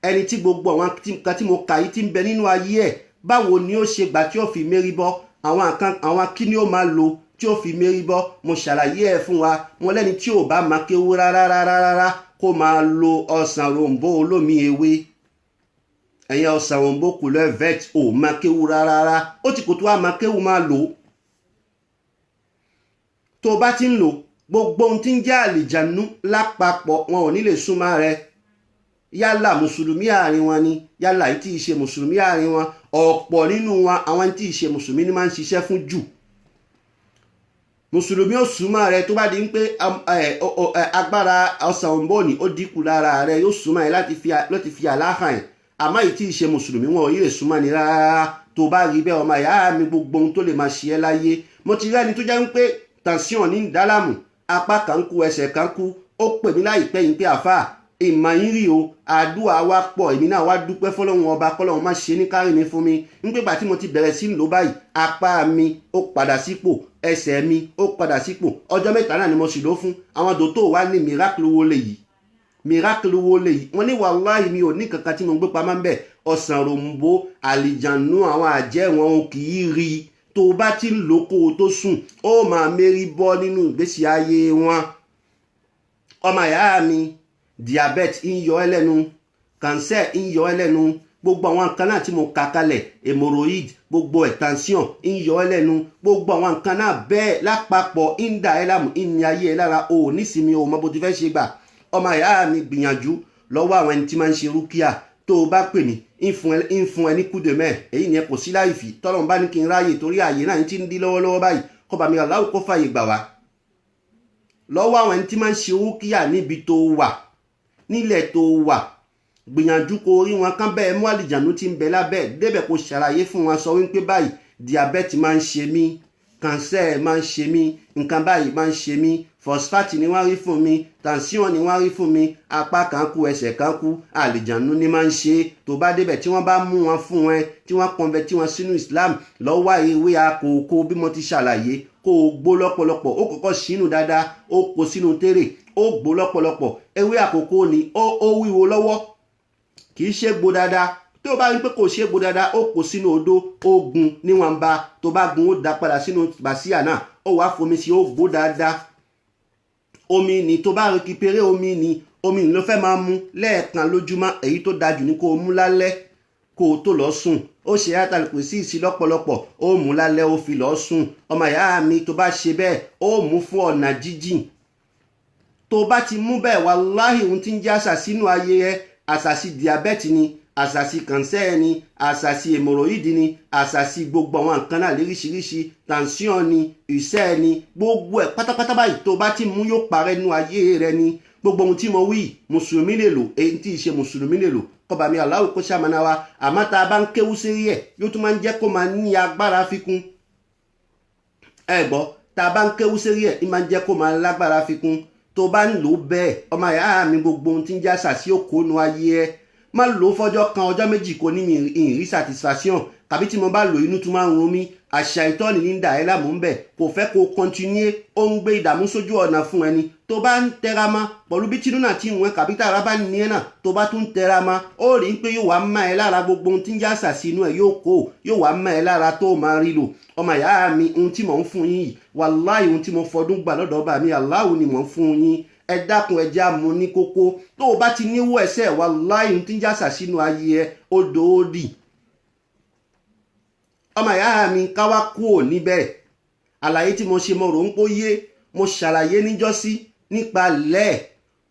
ẹni tí gbogbo àwọn nǹkan tí mo kà yìí ti ń bẹ nínú ayé ẹ̀ báwo ni ó ṣe gbà tí ó fi mérí bọ́ àwọn kí ni ó máa lò tí ó fi mérí bọ́ mo ṣàlàyé ẹ̀ fún wa mo lẹ́ni tí ò bá máa kéwú rárá kó máa lo ọ̀sán ròǹbó olómi ewé ẹ̀yìn ọ̀sán ròǹbó kò lọ vet ò máa kéwú rárá ó ti kò tó wá máa kéwú máa lò tó bá ti ń lò gbogbo ohun tí ń jẹ́ àlìjànú lápapọ̀ wọn ò ní lè súnmọ́ rẹ yálà mùsùlùmí àárín wọn ni yálà yìí tí ì ṣe mùsùlùmí àárín wọn ọ̀pọ̀ nínú wọn àwọn tí ì ṣe mùsùlùmí ni máa ń ṣiṣẹ́ fún jù mùsùlùmí ò súnmọ́ rẹ tó bá di pé agbára ọ̀sán òǹbó ni ó dínkù lára rẹ yóò súnmọ́ ẹ láti fi àláhàn ẹ̀ àmọ́ yìí tí ì ṣe mùsùlùmí wọn ò yí lè súnmọ́ ni rárá tó bá rí bẹ́ẹ̀ ọmọ ìyá mi gbogbo ohun tó lè máa ṣe ẹ́ láyé mo ti rẹ́ni tó jẹ́ pé tension ní ìdálàmù apá kan kú ẹsẹ̀ kan kú ó pè mí láìpẹ́ yìí pé àfà ìmọ̀ yín rí o àdúrà wa pọ̀ èmi náà wá dúpẹ́ fọlọ́run ọba kọ́lọ́run má ṣe ní kárí mi fún mi nígbà tí mo ti bẹ̀rẹ̀ sí lò báyìí apá mi ó padà sípò ẹsẹ̀ mi ó padà sípò ọjọ́ mẹ́ta náà ni mo sì lò fún àwọn dòtó wa ní miracle wo lè yìí wọ́n ní wàláhì mi ò ní kankan tí mo gbé pamọ́ ń bẹ̀ ọ̀sán ròǹbó àlìjànú àwọn àjẹ́ wọn kì í rí i tó bá ti ń lò kó o tó sùn ó máa mérí bọ́ nínú ìgbésí ayé wọn ọmọ ìyá mi diabetes ń yọ ẹ́ lẹ́nu cancer ń yọ ẹ́ lẹ́nu gbogbo àwọn nǹkan náà tí mo kà kalẹ̀ hemorrhoid gbogbo tension ń yọ ẹ́ lẹ́nu gbogbo àwọn nǹkan náà bẹ́ẹ̀ lápapọ̀ ń dà ẹ́ láàmú ń ní ayé ẹ̀ lára o nísìmí o mọ bó ti fẹ́ ṣe gbà ọmọ ìyá mi gbìyànjú lọ́wọ́ àwọn ẹni tí máa ń ṣe rúkìá tó o bá pè mí ń fún ẹ ní coup de main èyí ni ẹ kò sí láìfì tọ́lọ́run bá ní kí n ráàyè torí ààyè náà ti ń dí lọ́wọ́lọ́wọ́ báyìí kọ́ba mi Allahu kó fààyè gbà wá lọ́wọ́ àwọn ẹni tí máa ń ṣe rúkìá níbi tó wà nílẹ̀ tó wà gbìyànjú kó rí wọn kán bẹ́ẹ̀ mú àlìjànú tí ń bẹ lábẹ́ débẹ̀ kó ṣàlàyé fún wọn sọ wípé báyìí diabetes máa ń ṣe mí cancer máa ń ṣe mí nǹkan báyìí máa ń ṣe mí phosphate ni wọ́n rí fún mi tension ni wọ́n rí fún mi apá kan kú ẹsẹ̀ kan kú àlìjànú ni máa ń ṣe tó bá débẹ̀ tí wọ́n bá mú wọn fún ẹ tí wọ́n convert wọn sínú Islam lọ́wọ́ ewé àkókò bí mo ti ṣàlàyé kó o gbó lọ́pọ̀lọpọ̀ ó kọ́kọ́ sínú dáadáa ó kó sínú tèrè ó gbó lọ́pọ̀lọpọ̀ ewé àkókò ni ó wíwo lọ́wọ́ kì í ṣe gbó dáadáa tó bá rí pé kò ṣe gbó dáadáa ó kó sínú odó ó gun níwọ̀nba tó bá gun ó dá padà sínú bàsíà náà ó wàá fomi sí ó gbó dáadáa omi ni tó bá récupéré omi ni ló fẹ́ máa mú lẹ́ẹ̀kan lójúmọ́ èyí tó dájú ní kó o mú lálẹ́ kó o tó lọ sùn ó ṣe àtàlùkù sí ìsí lọ́pọ̀lọpọ̀ ó mú lálẹ́ ó fi lọ sùn ọmọ ìyá mi tó bá ṣe bẹ́ẹ̀ ó mú fún ọ̀nà jíjìn tó bá ti mú bẹ́ẹ̀ wàláhì ohun tí ń jẹ́ àṣàsí inú ayé rẹ àṣàsí diabetes ni àṣàsí cancer ni àṣàsí hemorrhoid ni àṣàsí gbogbo àwọn nǹkan náà léríṣiríṣi tension ni ìṣẹ́ ni gbogbo ẹ̀ pátápátá báyìí tó bá ti mú yóò parẹ́ nínú ayé rẹ ni gbogbo ohun tí mo wí mùsùlùmí lè lò èyí tí ì ṣe mùsùlùmí lè lò kọba mi Allahu kó ṣàmànà wa àmọ́ tá a bá ń kéwú sí ẹ̀ yóò tún máa ń jẹ́ kó máa ní agbára fikún ẹ gbọ́ tá a bá ń kéwú sí ẹ̀ máa ń jẹ́ kó máa lágbára fikún tó bá ń lò bẹ́ẹ̀ ọmọ ìyá mi gbogbo ohun tí ń já sàsí òkónú ayé ẹ má lò ó fọjọ́ kan ọjọ́ méjì kò ní ìrí satisfaction tàbí tí mo bá lò inú tún máa ń run mí àṣà ìtọ́ni ní dà ẹ́ láàmú ń bẹ̀ kò fẹ́ kó continue ó ń gbé ìdààmú sójú ọ̀nà fún ẹni tó bá ń tẹra mọ́ pẹ̀lú bí tinú náà ti wọ́n kàbí tààrà bá ní ẹ náà tó bá tún tẹra mọ́ ó rí pé yóò wá má ẹ lára gbogbo ohun tí ń jásà sí inú ẹ yóò wá má ẹ lára tó máa rí lò ọmọ ìyá mi ohun tí mò ń fún yín yìí wàláhì ohun tí mo fọdún gbà lọ́dọ̀ ọba mi Allahu ni mò ń fún yín ẹ dákun ẹjẹ àmú ní kókó tó o bá ti níwó ẹsẹ̀ wàláhì ohun tí ń jásà sínú ayé ẹ ó dòódì ọmọ ìyá mi ká wá kúrò níbẹ̀ àlàyé tí mo ṣe mo rò ń pó yé mo ṣàlàyé níjọ́sí nípa lẹ́ẹ̀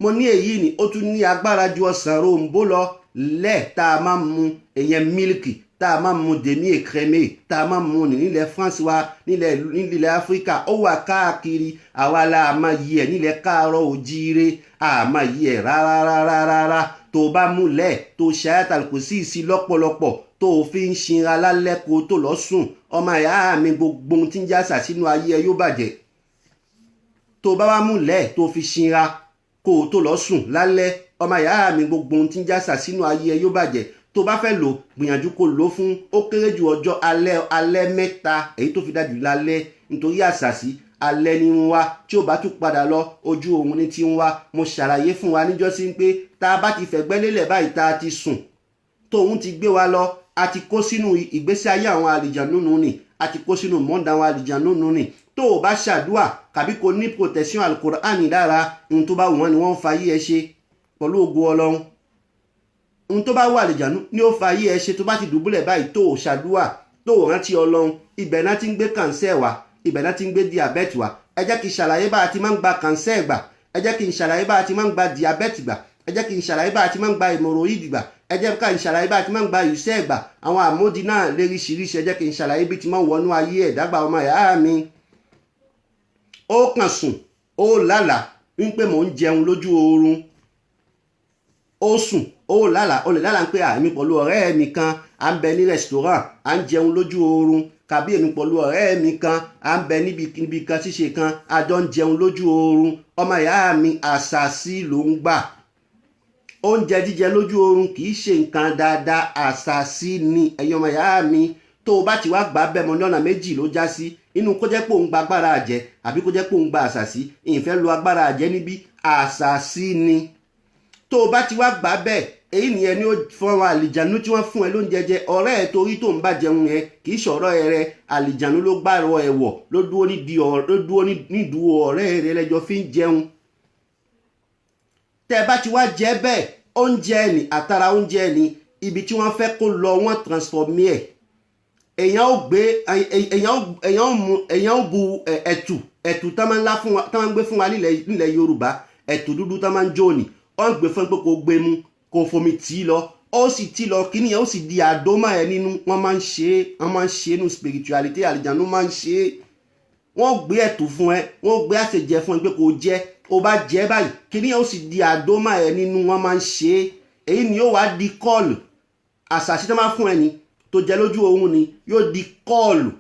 mo ní èyí ni ó tún ní agbára ju ọsàn ròǹbó lọ lẹ́ẹ̀ tá a máa ń mu èyàn mílìkì tá a máa ń mu dèmí èkrémé tá a máa ń mu nílẹ̀ France wa nílẹ̀ Áfíríkà ó wà káàkiri àwa la máa yí ẹ̀ nílẹ̀ káàárọ̀ òjíire a máa yí ẹ̀ rárá tó bá mú lẹ́ẹ̀ tó ṣayátàl kò sí ìsí lọ́pọ̀lọpọ̀ tó fi ń ṣinra lálẹ́ kó tó lọ sùn ọmọ ìyá mi gbogbo ohun tí ń jásà sínú ayé ẹ yóò bàjẹ́ tó bá wá mú lẹ́ẹ̀ tó fi ṣinra kó tó lọ sùn lálẹ́ ọmọ ìyá mi gbogbo ohun tí ń jásà sínú ayé ẹ yóò bàjẹ́ tó bá fẹ́ lò gbìyànjú kó lò fún ó kéré ju ọjọ́ alẹ́ mẹ́ta èyí tó fi dájú lálẹ́ nítorí àṣàsí alẹ́ ni ń wá tí ó bá tún padà lọ ojú òun ni ti ń wá mo ṣàlàyé fún wa níjọ́sí pé tá a bá ti fẹ̀gbẹ́ lélẹ̀ báyìí tá a ti sùn tóun ti gbé wa lọ a ti kó sínú ìgbésí ayé àwọn àlìjànú nù ni a ti kó sínú mọ́ndà àwọn àlìjànú nù ni tó o bá ṣàdúà kàbí kò ní protection alukur'ani lára ohun tó bá wù wọ́n ni wọ́n ń fa yí ẹ ṣe pẹ̀lú ògo Ọlọ́run ohun tó bá wà àlìjànú ni ó fa yí ẹ ṣe tó bá ti dùbúlẹ̀ báyìí tó o ṣàdúà tó o rántí Ọlọ́run ibẹ̀ náà ti ń gbé kànsẹ́ wá ibẹ̀ náà ti ń gbé diabẹ́tì wá ẹ jẹ́ kí n ṣàlàyé bá a ti máa ń gba kànsẹ́ gbà ẹ jẹ́ kí n ṣàlàyé bá a ti máa ń gba diabẹ́tì gbà ẹ jẹ́ kí n ṣàlàyé bá a ti máa ń gba ìmọ̀ròyìdì gbà ẹ jẹ́ kí n ṣàlàyé bá a ti máa ń gba ìṣẹ́ gbà àwọn àmódi náà léríṣiríṣi ẹ jẹ́ kí n ṣàlàyé bí ti máa ń wọnú ayé ẹ̀dágbà ọmọ ìyá mi ó kàn sùn ó lálàá wípé mò ń jẹun lójú oorun ó sùn ó lálàá ó lè lálàá pé àmì pẹ̀lú ọ̀rẹ́ mi kan à ń bẹ ní restaurant à ń jẹun lójú oorun kàbí èmi pẹ̀lú ọ̀rẹ́ mi kan à ń bẹ níbi kan ṣíṣe kan a jọ ń jẹun lójú oorun ọmọ ìyá mi àṣàsí ló ń gbà oúnjẹ jíjẹ lójú oorun kì í ṣe nǹkan dáadáa àṣàsí ni ẹ̀yin ọmọ ìyá mi tó o bá ti wá gbà bẹ́ẹ̀ mọ́ ní ọ̀nà méjì ló já sí inú kó jẹ́ pé òun gba agbára àjẹ́ àbí kó jẹ́ pé òun gba àṣàsí ìfẹ́ lo agbára àjẹ́ níbí àṣàsí ni tó o bá ti wá gbà bẹ́ẹ̀ èyí nìyẹn ni ó fún àwọn àlìjànú tí wọ́n fún ẹ lóúnjẹ jẹ ọ̀rẹ́ ẹ torí tó ń bá jẹun yẹn kì í ṣọ̀rọ̀ ẹ rẹ àlìjànú ló gbàrọ ẹ̀wọ̀ ló dúró nídùú ọ̀rẹ́ rẹ lẹ́jọ́ fi ń jẹun tẹ́ bá ti wá jẹ bẹ́ẹ̀ oúnjẹ ni àtàrà oúnjẹ ni ibi tí wọ́n fẹ́ kó lọ wọ́n transformé ẹ̀ èèyàn ó bu ẹ̀tù tán máa ń gbé fún wa nílẹ̀ Yorùbá ẹ̀tù dúdú tán máa ń jó ni wọ́n gbé fún pé kó gbé mu kó fomi tì í lọ ó sì tì í lọ kíní yẹn ó sì di àdómà ẹ nínú wọ́n máa ń ṣe nínú spirituality àlìjànú máa ń ṣe é wọ́n gbé ẹ̀tù fún ẹ wọ́n gbé àṣejẹ fún ẹ pé kó jẹ ó bá jẹ báyìí kíní yẹn ó sì di àdómà ẹ nínú wọ́n máa ń ṣe é èyí ni yóò wá di kọ́ọ̀lù àṣàṣì tó máa fún ẹ ni tó jẹ lójú oorun ni yóò di kọ́ọ̀lù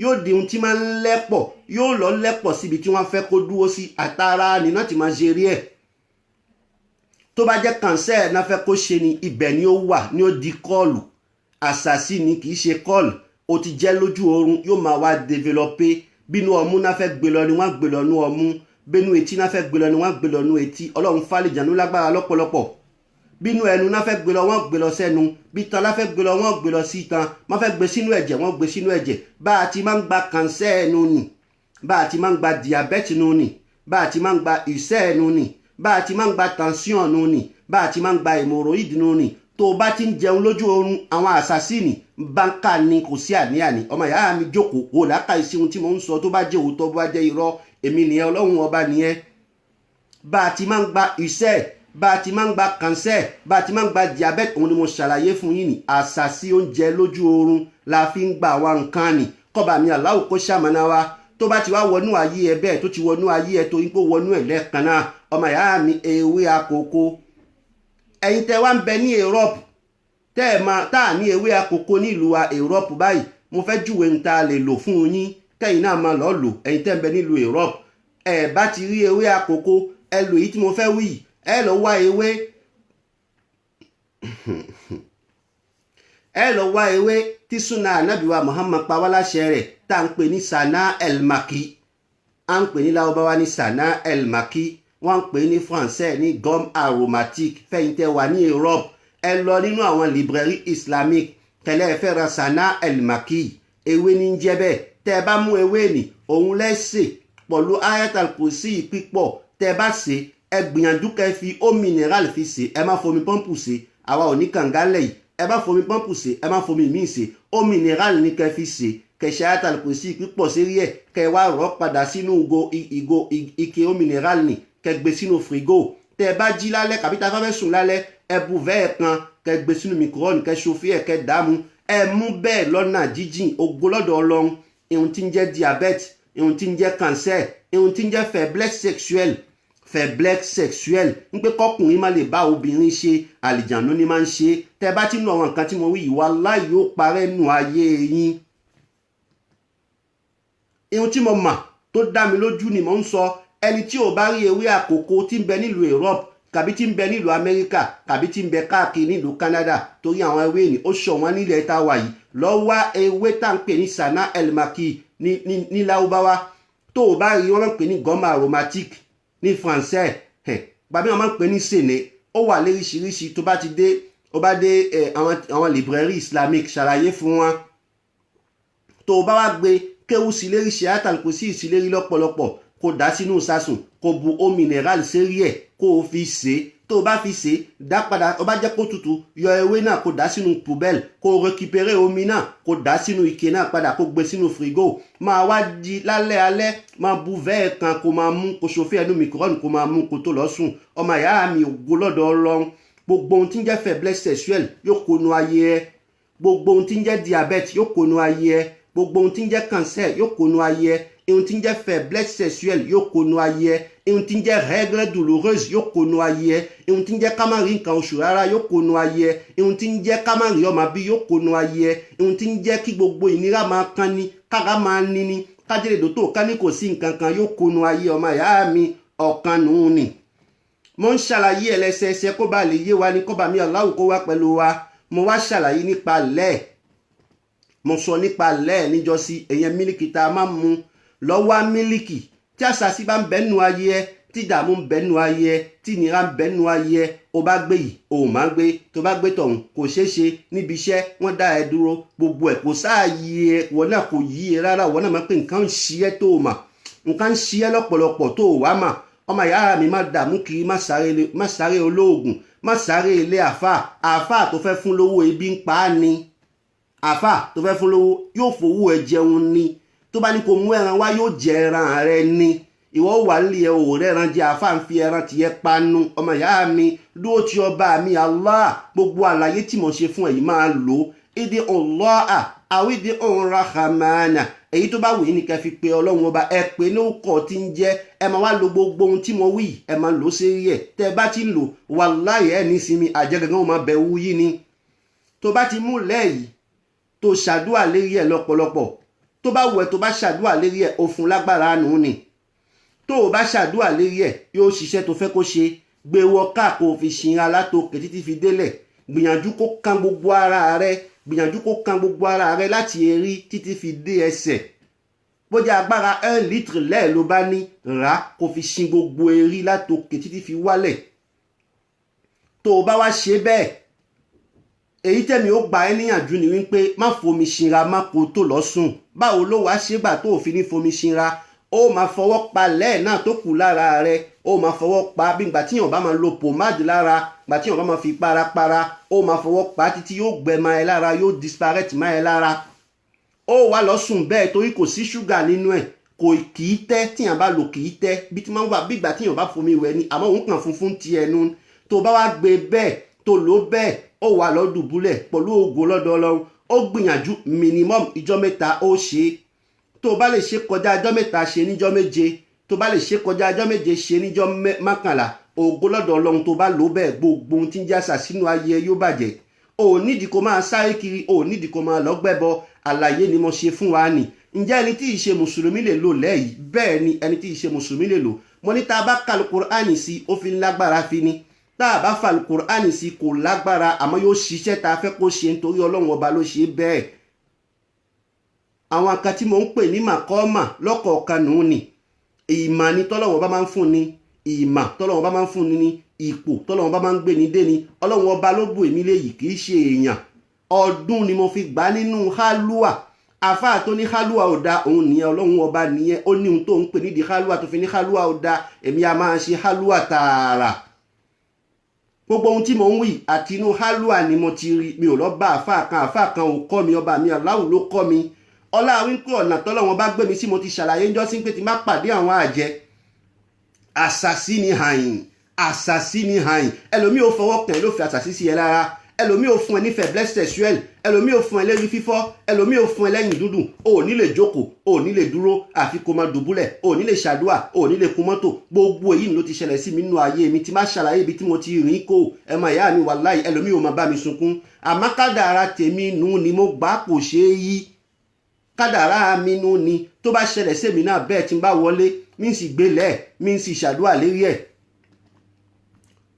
yóò di ohun tí máa ń lẹ́pọ̀ yóò lọ lẹ́pọ̀ síbi tí wọ́n fẹ́ kó dúró sí àtàrà ni náà ti máa ṣe rí ẹ̀ tó bá jẹ́ kànsẹ́ náà fẹ́ kó ṣe ni ibẹ̀ ni ó wà ni ó di kọ́ọ̀lù àṣàṣì ni kì í ṣe kọ́ọ̀lù ó ti jẹ́ lójú oorun yóò máa wá développé bínú ọmú náà fẹ́ gbé lọ ni wọ́n gbé lọ nú ọmú bínú etí náà fẹ́ gbé lọ ni wọ́n gbé lọ nú etí ọlọ́run fàlìjànú lágbára lọ́pọ̀lọpọ̀ bínú ẹnu náà fẹ́ gbé lọ wọ́n gbé lọ sẹ́nu bí tan náà fẹ́ gbé lọ wọ́n gbé lọ sí tan wọ́n fẹ́ gbé sínú ẹ̀jẹ̀ wọ́n gbé sínú ẹ̀jẹ̀ bá a ti máa ń gba kànsẹ́ ẹnu nì bá a ti máa ń gba diabẹ́tì nù nì bá a ti máa ń gba ìṣẹ́ ẹnu nì bá a ti máa ń gba tension nù nì bá a ti máa ń gba hemorrhoid nù nì tó o bá ti ń jẹun lójú oorun àwọn àṣàṣìnì báńkà ni kò sí àníàní ọmọ ìyá mi jókòó wò láka ìṣeun tí mo ń sọ tó bá jẹ́ òótọ́ bó bá jẹ́ irọ́ èmi nìyẹn ọlọ́run ọba nìyẹn bá a ti máa ń gba ìṣẹ́ bá a ti máa ń gba kànsẹ́ bá a ti máa ń gba diabẹ́tì òun ni mo ṣàlàyé fún yín ní àṣàṣì oúnjẹ lójú oorun la fi ń gba àwọn nǹkan nì kọ́ba mi Allahu kó ṣàmọ́nà wa tó bá ti wá wọnú ayé ẹ bẹ́ẹ̀ tó ti wọnú ayé ẹ tó yín pé wọnú ẹ lẹ́ẹ̀kan náà ọmọ ìyá mi ewé àkókò ẹ̀yin tẹ́ wá ń bẹ ní Europe tẹ́ ẹ̀ máa tá à ní ewé àkókò nílùú wa Europe báyìí mo fẹ́ júwe ń ta lè lò fún yín kẹ́yìn náà máa lọ́ọ́ lò ẹ̀yin tẹ́ ń bẹ nílùú Europe ẹ̀ bá ti rí ewé àkókò ẹ lò yìí tí mo fẹ́ wí ẹ lọ wá ewé tí súnà ànábìwá Muhammad pa wá láṣẹ rẹ̀ tá à ń pè ní sana elmaki à ń pè ní láwọ́báwá ní sana elmaki wọ́n ń pè ní français ní gomme aromatique fẹ̀yìntẹ́ wà ní Europe ẹ lọ nínú àwọn librairie islamique tẹ́lẹ̀ ẹ fẹ́ ra sana elmaki ewé ní ń jẹ́ bẹ́ẹ̀ tẹ́ ẹ bá mú ewé nì òun lẹ́sẹ̀ pọ̀lú ayatal kursi pípọ̀ tẹ́ ẹ bá ṣe ẹ gbìyànjú kẹ́ fi eau minéral fi ṣe ẹ má fomi pọ́ǹpù ṣe àwa ò ní kànga lẹ̀ yìí ẹ bá fomi pọ́ǹpù ṣe ẹ má fomi míì ṣe ó mineral ní kẹ́ fi ṣe kẹ̀ṣẹ́ àtàlùkùsí pípọ̀ sérí ẹ̀ kẹ́ wá rọ́ padà sínú ike ó mineral ní kẹ́ gbé sínú frigo tẹ́ ẹ bá jí lálẹ́ kàbí tá a fẹ́ sùn lálẹ́ ẹ bu vẹ́ẹ̀ kan kẹ́ gbé sínú micro-ondes kẹ́ ṣòfì ẹ̀ kẹ́ dààmú ẹ mú bẹ́ẹ̀ lọ́nà jíjìn ògo lọ́dọ̀ Ọlọ́run ihun tí ń jẹ́ diabète ihun tí ń jẹ́ cancer ihun tí ń jẹ́ faiblesse sexuelle ń pé kọkùnrin má lè bá obìnrin ṣe àlìjànú ni máa ń ṣe tẹ́ bá ti nù àwọn nǹkan tí mo wí yìí wàláhì yóò parẹ́ nù ayé yín. ihun tí mo mà tó dá mi lójú ni mò ń sọ ẹni tí ò bá rí ewé àkókò tí ń bẹ nílùú Europe kàbí tí ń bẹ nílùú Amẹ́ríkà kàbí tí ń bẹ káàkiri nílùú Canada torí àwọn ewé ni ó ṣọ̀wọ́n nílẹ̀ tá a wà yìí lọ wá ewé tá à ń pè ní sana elmaki ní Lárúbáwá tó o bá rí wọn máa ń pè ní gomme aromatique ní français gbàgbé wọn máa ń pè ní sèné ó wà léríṣiríṣi tó bá ti dé ó bá dé àwọn librairie islamique ṣàlàyé fún wọn tó o bá wá gbé kéwù sí lérí ṣe àtàlùkù sí ìsílérí lọ́pọ̀lọpọ̀ kó dá sínú sásùn kó bu eau mineral sérí ẹ̀ kó o fi ṣe tó o bá fi ṣe dá padà ó bá jẹ́ kó tutù yọ ewé náà kó dá sínú poubelle kó o récupérer omi náà kó dá sínú ike náà padà kó gbé sínú frigo máa wá di lálẹ́ alẹ́ máa bu vẹ́ẹ̀ kan kó máa mú kó ṣòfì ẹnu micro-ondes kó máa mú kó tó lọ sùn ọmọ ìyá mi ògo lọ́dọ̀ Ọlọ́run gbogbo ohun tí ń jẹ́ faiblesse sexuelle yóò kónú ayé ẹ gbogbo ohun tí ń jẹ́ diabète yóò kónú ayé ẹ gbogbo ohun tí ń jẹ́ cancer yóò kónú ayé ẹ ohun tí ń jẹ́ faiblesse sexuelle yóò kónú ayé ẹ ohun tí ń jẹ́ règle douloureuse yóò kónú ayé ẹ ohun tí ń jẹ́ ká má rí nǹkan oṣù rárá yóò kónú ayé ẹ ohun tí ń jẹ́ ká má rí ọmọ bí yóò kónú ayé ẹ ohun tí ń jẹ́ kí gbogbo ìnira máa kán ni kára máa ní ni kájẹ́lẹ̀ dòtò ká ní kò sí nǹkan kan yóò kónú ayé ọmọ ìyá mi ọ̀kan nù ní. mo ń ṣàlàyé ẹlẹ́sẹẹsẹ kó bá lè yé wa ní kó bá mi Allahu kó wá pẹ̀lú wa mo wá ṣàlàyé nípa lẹ́ẹ̀ mo sọ nípa lẹ́ẹ̀ níjọ́sí èyàn mílíkì tá a máa ń mu lọ́wọ́ mílíkì tí àṣàṣì bá ń bẹ́nu ayé ẹ tí ìdààmú ń bẹ́nu ayé ẹ tí ìnira ń bẹ́nu ayé ẹ o bá gbé yìí o ò máa gbé tó bá gbé tọ̀hún kò ṣeé ṣe níbi iṣẹ́ wọ́n dá ẹ dúró gbogbo ẹ̀ kò sáàyè ẹ wọ́n náà kò yí ẹ rárá wọ́n náà máa pé nǹkan ń ṣí ẹ tó o mà nǹkan ń ṣí ẹ lọ́pọ̀lọpọ̀ tó o wá mà ọmọ ìyá mi má dààmú kiri má sáré olóògùn má sáré ilé àáfà tó fẹ́ fún lówó ebi ń pa á ni àáfà tó fẹ́ fún lówó yóò fowó ẹ jẹun ni tó bá ní kó mú ẹran wá yóò jẹ ẹran rẹ ni ìwọ wà nílé ẹ òòrẹ ẹran jẹ àáfà ń fi ẹran tìyẹ panu ọmọ ìyá mi dúró tí ọba mi Allah gbogbo àlàyé tí mo ṣe fún ẹ yìí máa lò ìdí Allah àwídí òun Rahmana èyí tó bá wù yín ni kẹ́ fi pe Ọlọ́run ọba ẹ pé ní ọkọ̀ tí ń jẹ́ ẹ máa wá lo gbogbo ohun tí mo wí ẹ máa lò sí ẹ tẹ́ ẹ bá ti ń lò wàláhì ẹ ní sinmi àjẹgàngán ò máa bẹ̀ wú yín ni tó bá ti mú lẹ́yìí tó ṣàdúà lérí ẹ lọ́pọ̀lọpọ̀ tó bá wù ẹ́ tó bá ṣàdúà lérí ẹ̀ ó fún lágbára nù ni tó o bá ṣàdúà lérí ẹ̀ yóò ṣiṣẹ́ tó fẹ́ kó ṣe gbé wọ ká kó fi ṣìnra látòkè títí fi délẹ̀ gbìyànjú kó kan gbogbo ara rẹ gbìyànjú kó kan gbogbo ara rẹ láti erí títí fi dé ẹsẹ̀ bójá agbára 1 litre lẹ́ẹ̀ ló bá ní rà kó fi ṣin gbogbo erí látòkè títí fi wálẹ̀ tó o bá wá ṣe bẹ́ẹ̀ èyí tẹ̀mí ó gba ẹ́ níyànjú ni wípé má fomi ṣinra má kó tó lọ sùn báwo ló wàá ṣe gbà tó òfin ní fomi ṣinra ó máa fọwọ́ pa lẹ́ẹ̀ náà tó kù lára rẹ ó máa fọwọ́ pa bí ìgbà tíyàn bá máa lo pomade lára ìgbà tíyàn bá máa fi parapara ó máa fọwọ́ pa títí yóò gbẹ máa ẹ lára yóò disparate máa ẹ lára ó wá lọ sùn bẹ́ẹ̀ torí kò sí ṣúgà nínú ẹ̀ kò kì í tẹ́ tíyàn bá lò kì í tẹ́ bí tí máa ń wà bí ìgbà tíyàn bá fomi wẹ̀ ni àmọ́ òun kàn funfun ti ẹnu tó bá wá gbé bẹ́ẹ̀ tó lò bẹ́ẹ̀ ó wà lọ dùbúlẹ̀ pẹ̀lú ògo lọ́dọ̀ Ọlọ́run ó gbìyànjú minimum ìjọ́ mẹ́ta ó ṣe tó bá lè ṣe kọjá ìjọ́ mẹ́ta ṣe níjọ́ méje tó bá lè ṣe kọjá ìjọ́ méje ṣe níjọ́ mọ́kànlá ògo lọ́dọ̀ Ọlọ́run tó bá lò bẹ́ẹ̀ gbogbo ohun tí ń jásà sínú ayé yóò bàjẹ́ ò nídìí kó máa sáré kiri ò nídìí kó máa lọ́gbẹ́bọ àlàyé ni mo ṣe fún wa nì ǹjẹ́ ẹni tí ì ṣe mùsùlùmí lè lò lẹ́yìí bẹ́ẹ̀ ni ẹni tí ì ṣe mùsùlùmí lè lò mo ní tá a bá ka Al-Qur'ani sí ó fi lágbára fi ni tá a bá fa Al-Qur'ani sí kò lágbára àmọ́ yóò ṣiṣẹ́ tá a fẹ́ kó ṣe nítorí Ọlọ́run ọba ló ṣe bẹ́ẹ̀ àwọn kan tí mo ń pè ní màkọ́mà lọ́kọ̀ọ̀kan nù ní ìmà ni tọ́lọ́run ọba máa ń fún ni ìmà tọ́lọ́run ọba máa ń fún ni ipò tọ́lọ́run ọba máa ń gbé ni dé ni Ọlọ́run ọba ló bù èmi léyìí kì í ṣe èèyàn ọdún ni mo fi gbà nínú hálùwà àfáà tó ní hálùwà ò da òun nìyẹn Ọlọ́run ọba nìyẹn ó ní ohun tó ń pè nídìí hálùwà tó fi ní hálùwà ò da èmi a máa ṣe hálùwà tààrà gbogbo ohun tí mo ń wí àti inú hálùwà ni mo ti rí, mi ò lọ bá àfáà kan ò kọ́ mi, ọba mi Allahu ló kọ́ mi. ọlá wípé ọ̀nà tọ́lọ́wọ́n bá gbé mi sí mo ti ṣàlàyé ńjọ́ sí pé tí má pàdé àwọn àjẹ́ àṣàsí ni hàyìn ẹlòmíì ò fọwọ́ kàn ló fi àṣàsí sí ẹ lára, ẹlòmíì ò fún ẹ ní faiblesse sexuelle, ẹlòmíì ò fún ẹ lérí fífọ́, ẹlòmíì ò fún ẹ lẹ́yìn dúdùn, ò ní lè jókòó, ò ní lè dúró àfi kó máa dùbúlẹ̀, ò ní lè ṣàdúà, ò ní lè kú mọ́tò. gbogbo èyí ló ti ṣẹlẹ̀ sí mi nínú ayé mi tí má ṣàlàyé ibi tí mo ti rìn kó ẹ máa yá mi wàláhì, ẹlòmíì ò máa bá mi sunkún. àmọ́ kádàrá tèmi nù ni mo gbà kò ṣeé yí, kádàrá mi nù ni tó bá ṣẹlẹ̀ sí èmi náà bẹ́ẹ̀ tí n bá wọlé mi sì gbélẹ̀ mi sì ṣàdúà lérí ẹ̀,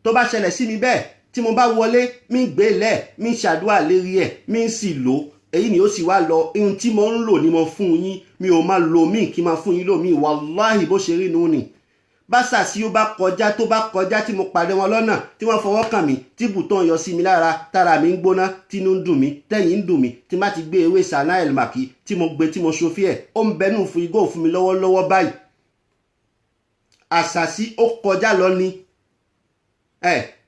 tó bá ṣẹlẹ̀ sí mi bẹ́ẹ̀ tí mo bá wọlé mi gbélẹ̀ mi ṣàdúà lérí ẹ̀ mi sì lò. èyí ni ó sì wá lọ ohun tí mo ń lò ni mo fún yín, mi ò máa lò mí kí n máa fún yín lò mí, wàláhì bó ṣe rí nù ni. báṣà sí ó bá kọjá tó bá kọjá tí mo pàdé wọn lọ́nà tí wọ́n fọwọ́ kàn mí tí bùtọ́n yọ sí mi lára, tára mi ń gbóná, tínú ń dùn mí, tẹ́yìn ń dùn mí, tí má ti gbé ewé Sanael Maki tí mo gbé tí mo ṣofí ẹ̀ ó ń bẹnu fún igbó fún mi lọ́wọ́lọ́wọ́ báyìí. àṣàsí ó kọjá lọ ni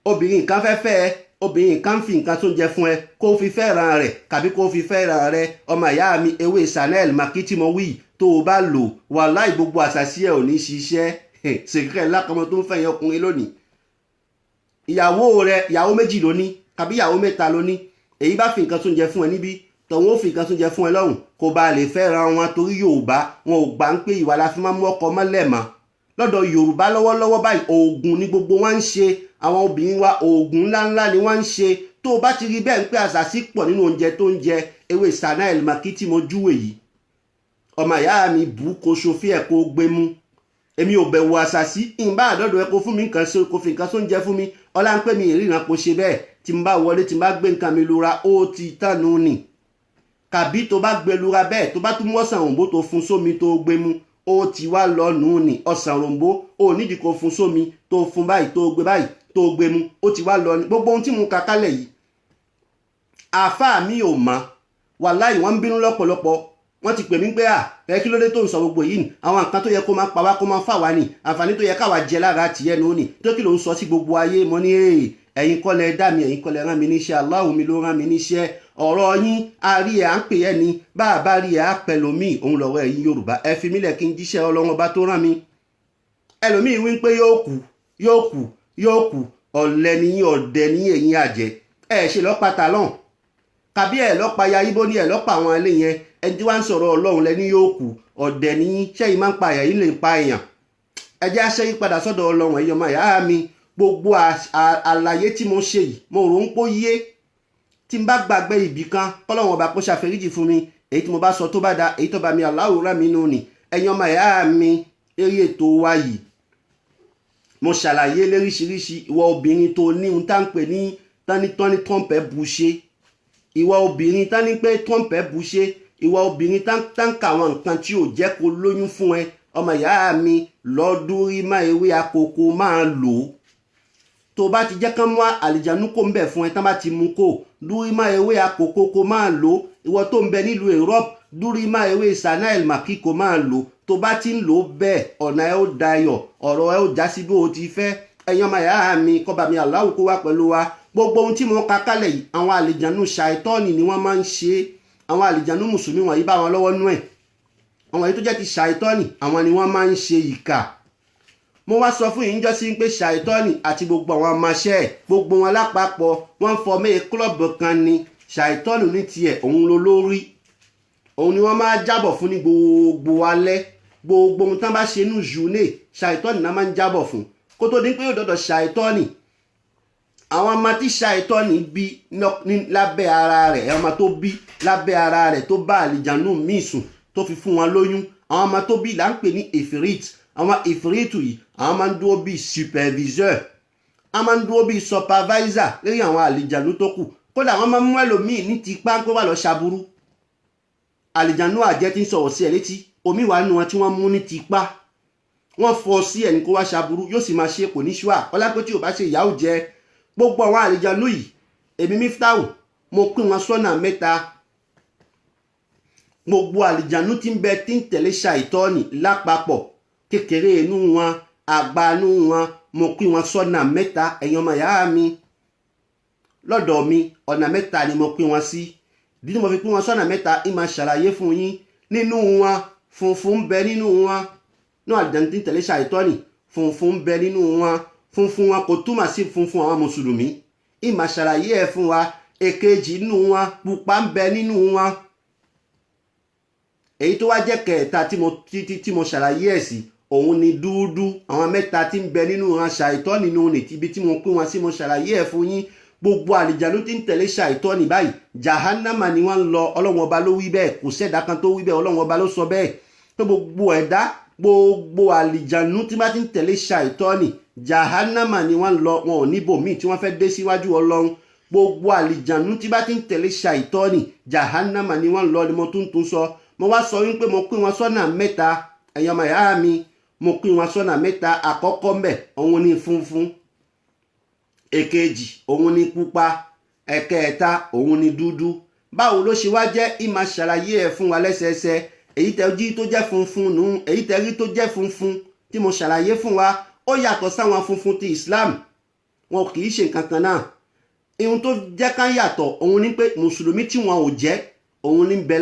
obìnrin kan fẹ́ fẹ́ ẹ, obìnrin kan fi nǹkan tó ń jẹ fún ẹ kó fi fẹ́ràn rẹ̀ kàbí kó fi fẹ́ràn rẹ̀. ọmọ ìyá mi ewé Sanael Maki tí mo wí tó o bá lò wàláhì gbogbo àṣàsí ẹ ò ní ṣiṣẹ́. ṣèkìrẹ́ lákọmọ tó ń fẹ́ yẹn ọkùnrin lónìí, ìyàwó rẹ̀ ìyàwó méjì ló ní kàbí ìyàwó mẹ́ta ló ní, èyí bá fi nǹkan tó ń jẹ fún ẹ níbí tọ̀hún ó fi nǹkan tó ń jẹ fún ẹ lọ́hùn kó bá lè fẹ́ràn wọn, torí Yorùbá wọn ò gbà ń pé ìwà la fi máa mú ọkọ mọ́lẹ̀ mọ́. lọ́dọ̀ Yorùbá lọ́wọ́lọ́wọ́ báyìí oògùn ni gbogbo wọn ń ṣe, àwọn obìnrin wa oògùn ńláńlá ni wọ́n ń ṣe. tó o bá ti rí bẹ́ẹ̀ ń pé àṣàsí pọ̀ nínú oúnjẹ tó ń jẹ ewé Sanael Maki tí mo júwèé yìí, ọmọ ìyá mi bù kó ṣofí ẹ̀ kó gbé mú. èmi ò bẹ̀wò àṣàsí ìbá àdọ́dọ̀ ẹ kó fún mi nǹkan ṣe kó fi nǹkan tó ń jẹ fún mi, ọlá ń pè mí ìríran kó ṣe bẹ́ẹ̀ tí n bá wọlé tí n bá gbé nǹkan mi lura ó ti tànú nì. kàbí tó bá gbé lura bẹ́ẹ̀ tó bá tún mú ọ̀sán òǹbó tó fún sómi tó gbé mú ó ti wá lọ nù ní. ọ̀sán òǹbó ó nídìí kó fún sómi tó fún báyìí tó gbé báyìí tó gbé mú ó ti wá lọ ní. gbogbo ohun tí mo kà kálẹ̀ yìí àáfàá mi ò mọ̀ wàláhì wọ́n ń bínú lọ́pọ̀lọpọ̀, wọ́n ti pè mí pé kí ló dé tó ń sọ gbogbo yìí ni àwọn nǹkan tó yẹ kó máa pa wá kó máa fà wá ni àǹfààní tó yẹ káwa jẹ lára tìyẹ nù ní tó kí ló ń sọ sí gbogbo ayé. mo ní ẹ̀yin kọ́ lẹ dá mi, ẹ̀yin kọ́ lẹ rán mi níṣẹ́, Allahu mi ló rán mi níṣẹ́. ọ̀rọ̀ yín a rí ẹ̀ à ń pè ẹ́ ni bá a bá rí ẹ̀ á pẹ̀lòmíì, òun lọ́wọ́ ẹ̀yin Yorùbá ẹ fi mílẹ̀ kí n jíṣẹ́ Ọlọ́run ọba tó rán mi. ẹlòmíì wí pé yóò kù ọ̀lẹ nìyí ọ̀dẹ nìyí ẹ̀yin àjẹ́ ẹ̀ ṣe lọ́pàá talọ́n kàbí ẹ̀ lọ́pàá ya ibo ni ẹ̀ lọ́pàá àwọn ilé yẹn ẹni tí wọ́n ń sọ̀rọ̀ Ọlọ́run lẹ́ni yóò kù ọ̀dẹ̀ ní sẹ́yìn máa ń pa èèyàn yìí lè pa èèyàn. ẹ jẹ́ aṣẹ́yí padà sọ́dọ̀ Ọlọ́run ẹ̀yọ́ máa yá mi. gbogbo àlàyé tí mo ṣe yìí mo rò ń pó yé, tí n bá gbàgbé ibì kan kọ́lọ́run ọba kó ṣàforíjì fún mi, èyí tí mo bá sọ tó bá da èyí tó bá mi Allahu rán mi nù ní. ẹ̀yọ́ máa yá mi eré ètò wa yìí mo ṣàlàyé léríṣiríṣi. ìwọ obìnrin tó ní ohun tá ń pè ní tánítọ́ní trọ́ǹpẹ́ bu ṣe, ìwọ obìnrin tání pé trọ́ǹpẹ́ bu ṣe, ìwọ obìnrin táǹkà àwọn nǹkan tí ò jẹ́ kó lóyún fún ẹ, ọmọ ìyá mi lọ́ọ́dún rí má ewé àkókò máa lò ó. tó bá ti jẹ́ kán mú àlìjánu kó ń bẹ̀ fún ẹ tán bá ti mú kó dúrí má ewé àkókò kó máa lò ó. ìwọ tó ń bẹ nílùú Europe dúrí má ewé Sanael Maki kó máa lò ó. tó bá ti ń lò ó bẹ́ẹ̀ ọ̀nà ẹ ó dayọ̀, ọ̀rọ̀ ẹ ó já sí bó o ti fẹ́. ẹ̀yin ọmọ ìyá mi kọ́ba mi Allahu kó wá pẹ̀lú wa. gbogbo ohun tí mo ka kálẹ̀ yìí àwọn àlìjánu ṣàìtọ́ọ̀nì ni wọ́n máa ń ṣe, àwọn àlìjánu mùsùlùmí wọ̀nyí bá wọn lọ́wọ́ nú ẹ̀. àwọn èyí tó jẹ́ ti ṣàìtọ́ọ̀nì àwọn ni wọ́n máa ń ṣe ìkà. mo wá sọ fún yín jọ́sí pé ṣàìtọ́ọ̀nì àti gbogbo àwọn ọmọọṣẹ́ ẹ̀ gbogbo wọn lápapọ̀ wọ́n ń fọmé klọ́ọ̀bù kan ni. ṣàìtọ́ọ̀nì ní tiẹ̀ òun ló lórí, òun ni wọ́n máa jábọ̀ fún ní gbogbo alẹ́. gbogbo ohun tán bá ṣe nù jùlé ṣàìtọ́ọ̀nì náà máa ń jábọ̀ fún kó tó dín pé yóò dọ̀dọ̀ ṣàìtọ́ọ̀nì. àwọn ọmọ tí ṣàìtọ́ọ̀nì bí lábẹ́ ara rẹ̀ ọmọ tó bí lábẹ́ ara rẹ̀ tó bá àlìjánu míì sùn tó fi fún wọn lóyún, àwọn ọmọ tó bí là ń pè ní ìfìrìt. àwọn ìfìrìtù yìí àwọn máa ń dúró bíi supervisor, àwọn máa ń dúró bíi supervisor lórí àwọn àlìjánu tó kù. kódà wọ́n máa ń mú ẹlòmíì ní ti páńpẹ́ wà lọ ṣaburú. àlìjánu àjẹ́ ti ń sọ̀rọ̀ sí ẹ létí, omi wà nù wọn tí wọ́n mú ní ti pa, wọ́n fọ́ sí ẹni kó wá ṣaburú yóò sì máa ṣe kò ní ṣúà ọlápẹ́ tí ò bá ṣe ìyàwó jẹ. gbogbo àwọn àlìjánu yìí èmi Miftahu mo pín wọn sọ́nà mẹ́ta. gbogbo àlìjánu tí ń bẹ tí ń tẹ̀lé ṣàìtọ́ọ̀nì lápapọ̀ kékeré inú wọn àgbà inú wọn mo pín wọn sọ́nà mẹ́ta. ẹ̀yin ọmọ ìyá mi lọ́dọ̀ mi ọ̀nà mẹ́ta ni mo pín wọn sí. Ìdí tí mo fi pín wọn sọ́nà mẹ́ta ń máa ṣàlàyé fún yín. Nínú wọn funfun ń bẹ nínú wọn náà àlìjànú tí ń tẹ̀lé ṣàìtọ́nì funfun ń bẹ nínú wọn. Funfun wọn kò túmọ̀ sí funfun àwọn mùsùlùmí. Ń máa ṣàlàyé ẹ̀ fún wa. Èkejì nínú wọn pupa ń bẹ nínú wọn. Èyí tó wá jẹ́ kẹta tí mo ṣàlàyé ẹ̀ sí òun ni dúdú. Àwọn mẹ́ta tí ń bẹ nínú wọn ṣàìtọ́nì nínú ní ibi tí mo pín wọn sí mo ṣàlàyé ẹ̀ fún yín. Gbogbo àlìjànú tí ń tẹ̀lé ṣàìtọ́nì báyìí jahannama ni wọ́n ń lọ. Ọlọ́run ọba ló wí bẹ́ẹ̀, kò sẹ́dá kan tó wí bẹ́ẹ̀, Ọlọ́run ọba ló sọ bẹ́ẹ̀. Pé gbogbo ẹ̀dá gbogbo àlìjànú tí bá ti ń tẹ̀lé ṣàìtọ́nì jahannama ni wọ́n ń lọ, wọn ò níbòmíì tí wọ́n fẹ́ dé síwájú Ọlọ́run. Gbogbo àlìjànú tí bá ti ń tẹ̀lé ṣàìtọ́nì jahannama ni wọ́n ń lọ ni mo tún sọ. Mo wá sọ wípé mo pín wọn sọ́nà mẹ́ta. Ẹ̀yin ọmọ ìyá mi, mo pín wọn sọ́nà mẹ́ta. Àkọ́kọ́ ńbẹ̀ òun ni funfun, èkejì òun ni pupa, ẹ̀kẹta òun ni dúdú. Báwo ló ṣe wá jẹ́? Ìmá ṣàlàyé ẹ̀ fún wa lẹ́sẹẹsẹ. Èyí tẹ́rí tó jẹ́ funfun nù, èyí tẹ́rí tó jẹ́ funfun tí mo ṣàlàyé fún wa ó yàtọ̀ sáwọn funfun ti Islam. Wọn kì í ṣe nǹkan kan náà. Ihun tó jẹ́ ká yàtọ̀ òun ni pé mùsùlùmí tí wọn ò jẹ́ òun ní bẹ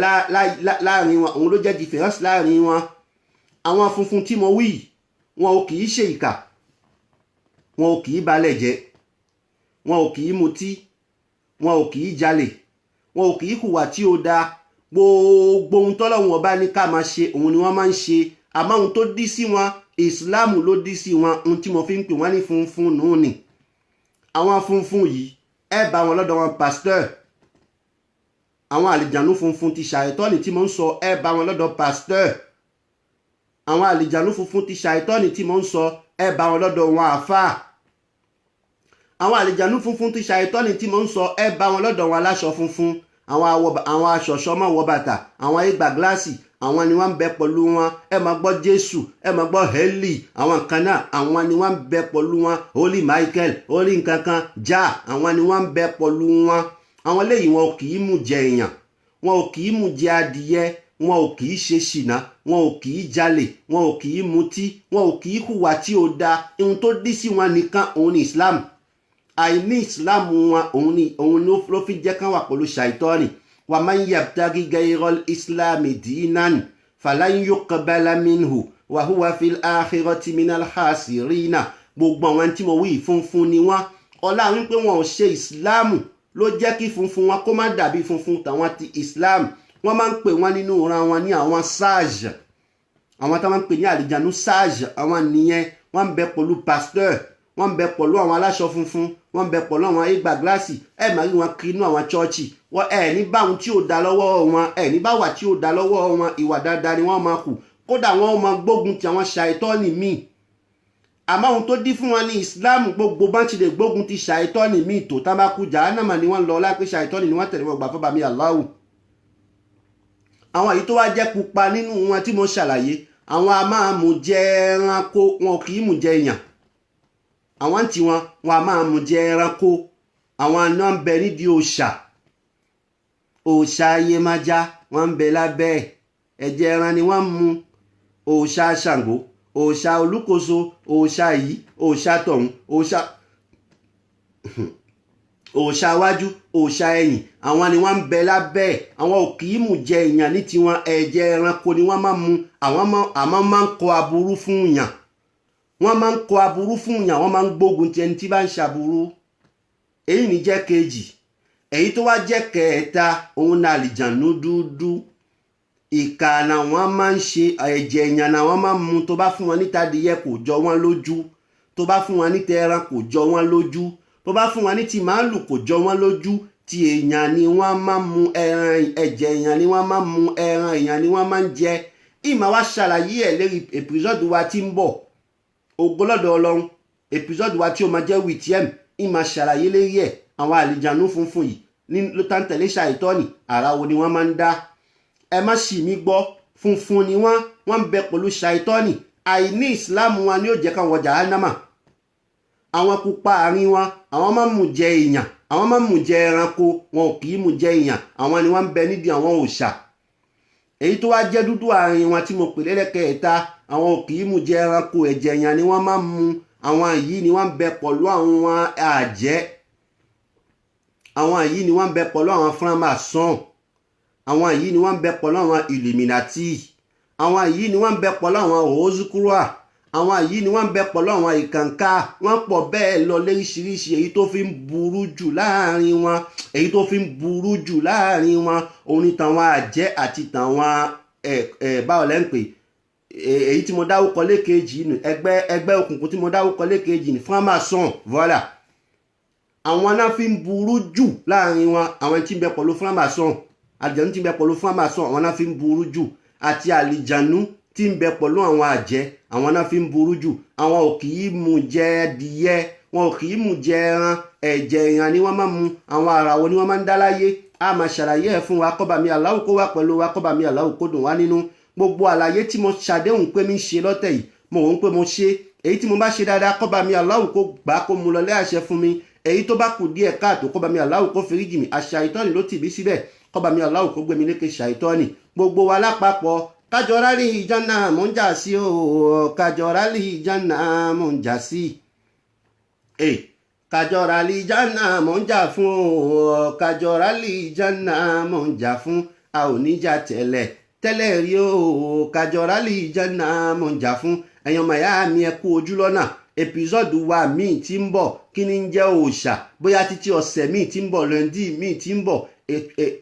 láàrin wọn, òun ló jẹ́ difference láàrin wọn. Àwọn funfun tí mo wí wọn ò kì í ṣe ìkà, wọn ò kì í balẹ̀ jẹ́, wọn ò kì í mutí, wọn ò kì í jalè, wọn ò kì í hùwà tí ó dáa. Gbogbo ohun tọ́lọ́run ọba ní ká máa ṣe òun ni wọ́n máa ń ṣe. Àmọ́ ohun tó dí sí wọn ìsìláàmù ló dí sí wọn. Ohun tí mo fi ń pè wọ́n ní funfun nù ni. Àwọn funfun yìí ẹ bá wọn lọ́dọ̀ wọn pasteur. Àwọn àlìjànú funfun ti ṣàìtọ́nì tí mo ń sọ ẹ bá wọn lọ́dọ̀ pasteur. Àwọn àlìjànú funfun ti ṣàìtọ́nì tí mo ń sọ ẹ bá wọn lọ́dọ̀ wọn àfáà. Àwọn àlìjànú funfun ti ṣàìtọ́nì tí mo ń sọ ẹ bá wọn lọ́dọ̀ wọn aláṣọ funfun. Àwọn aṣọ̀ṣọ́ máa wọ bàtà, àwọn ìgbà gíláàsì, àwọn ni wọ́n ń bẹ pẹ̀lú wọn. Ẹ máa gbọ́ Jésù, ẹ máa gbọ́ Heli, àwọn kan náà àwọn ni wọ́n ń bẹ pẹ̀lú wọn. Holy Michael, Holy nkankan, já àwọn ni wọ́n ń bẹ pẹ̀lú wọn. Àwọn eléyìí wọn ò kì í mú jẹ èèyàn, wọn ò kì í mú jẹ adìyẹ, wọn ò kì í ṣe ṣìnà, wọn ò kì í jalè, wọn ò kì í mutí, wọn ò kì í hùwà tí ó dáa. Ohun tó dí sí wọn nìkan òun ni Islam. Àìní Islam wọn òun ló fi jẹ́ kán wà pẹ̀lú ṣàìtọ́nì. Wa man yabtaghi ghayral islami dinan falan yuqbala minhu wa huwa fil akhirati minal khasirina. Gbogbo àwọn tí mo wí funfun ni wọ́n. Ọlá wípé wọn ò ṣe ìsìláàmù ló jẹ́ kí funfun wọn kó má dàbí funfun tàwọn ti Islam. Wọ́n máa ń pè wọ́n nínú ìran wọn ní àwọn sage. Àwọn táwọn ń pè ní àlìjànú sage àwọn nìyẹn. Wọ́n ń bẹ pẹ̀lú pasteur, wọ́n ń bẹ pẹ̀lú àwọn aláṣọ funfun, wọ́n ń bẹ pẹ̀lú àwọn ìgbà gíláàsì. Ẹ máa rí wọn kiri inú àwọn chọ́ọ̀chì. Ẹ ní bá ohun tí ò dá lọ́wọ́ wọn, ẹ ní bá wà tí ò dá lọ́wọ́ wọn. Ìwà dáadáa ni wọ́n máa kù. Kódà wọ́n máa gbógun ti àwọn ṣàìtọ́nì míì. Àmọ́ ohun tó dí fún wọn ní Islam, gbogbo bá ti lè gbógun ti ṣàìtọ́nì míì tó tá bá kú jahannama ni wọ́n lọ lápé ṣàìtọ́nì ni wọ́n tẹ̀lé wọn gbà fọ́ba mi Allahu. Àwọn èyí tó wá jẹ́ pupa nínú wọn tí mo ṣàlàyé, àwọn a máa mú jẹ ẹranko, wọn kì í mú jẹ èèyàn. Àwọn tí wọn a máa mú jẹ ẹranko. Àwọn náà ń bẹ nídìí òòṣà. Òòṣà Ayémájá wọ́n ń bẹ lábẹ́ ẹ̀jẹ̀ ẹran ni wọ́n ń mu. Òòṣà Ṣàngó, òòṣà Olúkòso, òòṣà yìí, òòṣà tọ̀hún, òòṣà wájú, òòṣà ẹ̀yìn, àwọn ni wọ́n ń bẹ lábẹ́. Àwọn ò kì í mú jẹ èèyàn ní tiwọn. Ẹ̀jẹ̀ ẹranko ni wọ́n máa ń mu. Àmọ́ máa ń kọ aburú fún èèyàn. Wọ́n máa ń kọ aburú fún èèyàn, wọ́n máa ń gbógun ti ẹni tí bá ń ṣaburú. Èyí ni jẹ́ kejì. Èyí tó wá jẹ́ kẹta òun ni àlìjànú dúdú. Ìkà náà wọ́n máa ń ṣe, ẹ̀jẹ̀ èèyàn náà wọ́n máa ń mu. Tó bá fún wọn níta adìyẹ kò jọ wọ́n lójú. Tó bá fún wọn níta ẹran kò jọ wọ́n lójú. Tó bá fún wọn ní ti màálù kò jọ wọ́n lójú. Ti èèyàn ni wọ́n máa ń mu, ẹran ẹ̀jẹ̀ èèyàn ni wọ́n máa ń mu, ẹran èèyàn ni wọ́n máa ń jẹ. Ìmọ̀ wá ṣàlàyé ẹ̀ lérí episode wa tí ń bọ̀. Ògbólọ́dọ̀ Ọlọ́run episode wa tí ó máa jẹ́ wìtìẹ́m. Ìmọ̀ ṣàlàyé lérí ẹ̀ àwọn àlìjànú funfun yìí ní ló tá ń tẹ̀lé ṣàìtọ́nì ara wo ni wọ́n máa ń dá. Ẹ má ṣì mí gbọ́, funfun ni wọ́n ń bẹ pẹ̀lú ṣàìtọ́nì. Àìní ìsìláàmù wọn ni ó jẹ́ káwọn jahannama. Àwọn pupa àárín wọn àwọn máa ń mú jẹ èèyàn, àwọn máa ń mú jẹ ẹranko, wọn ò kì í mú jẹ èèyàn. Àwọn ni wọ́n ń bẹ nídìí àwọn òòṣà. Èyí tó wá jẹ́ dúdú àárín wọn tí mo pè lẹ́lẹ́kẹ̀ẹ́ta, àwọn ò kì í mú jẹ ẹranko, ẹ̀jẹ̀ èèyàn ni wọ́n máa ń mu. Àwọn yìí ni wọ́n ń bẹ pẹ̀lú àwọn àjẹ́. àwọn yìí ni wọ́n ń bẹ pẹ̀lú àwọn franc-maçon, àwọn yìí ni wọ́n ń bẹ pẹ̀lú àwọn illuminati, àwọn yìí ni wọ́n ń bẹ pẹ̀lú àwọn rose-croix, àwọn yìí ni wọ́n ń bẹ pẹ̀lú àwọn ìkànká. wọ́n pọ̀ bẹ́ẹ̀ lọ lóríṣiríṣi. èyí tó fi ń burú jù láàrin wọn, èyí tó fi ń burú jù láàrin wọn òun ni tàwọn àjẹ́ àti tàwọn báwo lẹ́ ń pè èyí tí mo dáwọ́kọ lékejì nù, ẹgbẹ́ òkùnkùn tí mo dáwọ́kọ lékejì ní franc-maçon. voilà, àwọn náà fi ń burú jù láàrin wọn. àwọn tí ń bẹ pẹ̀lú franc-maçon, àlìjànú tí ń bẹ pẹ̀lú franc-maçon, àwọn náà fi ń burú jù. àti àlìjànú tí ń bẹ pẹ̀lú àwọn àjẹ́, àwọn náà fi ń burú jù. àwọn ò kì í mu jẹ adìyẹ, wọn ò kì í mu jẹ ẹran, ẹ̀jẹ̀ èèyàn ni wọ́n máa mu. àwọn àràwọ̀ ni wọ́n máa ń dá láyé. a máa ṣàlàyé ẹ̀ fún wa. kọ́ba mi Allahu kó wà pẹ̀lú wa, kọ́ba mi Allahu kó dùn wá nínú. gbogbo àlàyé tí mo ṣàdéhùn pé mi ń ṣe lọ́tẹ̀ yìí, mo wọ́n pé mo ṣe. èyí tí mo bá ṣe dáadáa, kọ́ba mi Allahu kó gbà kó mu lọlé àṣẹ fún mi. èyí tó bá kù díẹ̀ káàtó, kọ́ba mi Allahu kó foríjì mi. àṣàìtọ́ni ló tì bí síbẹ̀, kọ́ba mi Allahu kó gbé mi lékè ṣàìtọ́ni. gbogbo wa lápapọ̀ kájọra lè jánà mò ń jà sí o, kájọra lè jánà mò ń jà sí. kájọra lè jánà mò ń jà fún o, kájọra lè jánà mò ń jà fún. a ò ní jà tẹ́lẹ̀ rí o, kájọra lè jánà mò ń jà fún. ẹ̀yin ọmọ ìyá mi ẹ kú ojú lọ́nà. episode wa míì tí ń bọ̀, kí ni ń jẹ́ òòṣà, bóyá títí ọ̀sẹ̀ míì tí ń bọ̀, lọ́ndì míì tí ń bọ̀.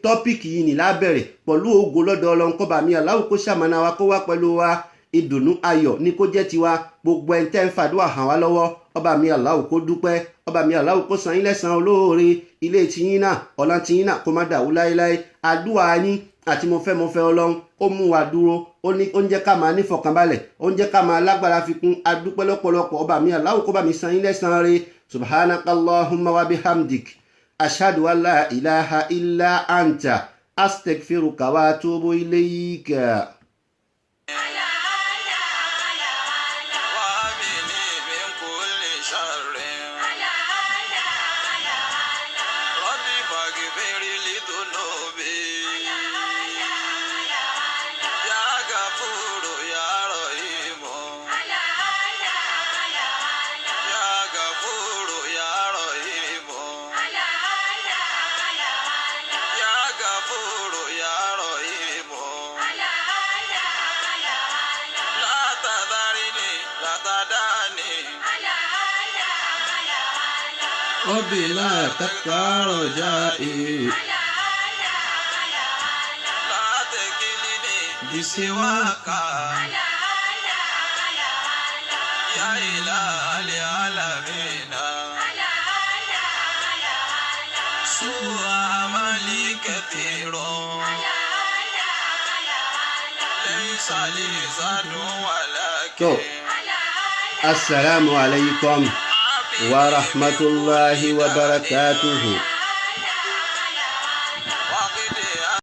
tọ́pìkì yìí ní lábẹ̀rẹ̀ pẹ̀lú ògo lọ́dọ̀ Ọlọ́run. kọ́ba mi Allahu kó ṣàmánà wa, kó wá pẹ̀lú wa. ìdùnnú ayọ̀ ní kó jẹ́ tiwa. gbogbo ẹni tẹ́ ń fàdúrà hàn wá lọ́wọ́, ọba mi Allahu kó dúpẹ́, ọba mi Allahu kó san yín lẹ́san olóore. ilé tiyín náà, ọ̀la tiyín náà kó má dàwó láéláé. àdúrà yín àti mo fẹ́ Ọlọ́run ó mú wa dúró. ó ń jẹ́ ká máa nífọ̀kànbalẹ̀, ó ń jẹ́ ká máa lágbára fi kún. adúpẹ́ lọ́pọ̀lọpọ̀. ọba mi Allahu kó bá mi san yín lẹ́san rẹ̀. subhanakallahumma wa bihamdik, ashhadu an la ilaha illa anta, astaghfiruka wa atubu ilayka. ربي لا تقطع رجائي لا تكلني بسواك يا إله العالمين سوء عملي كثير ليس لي زاد ولكن السلام عليكم ورحمة الله وبركاته.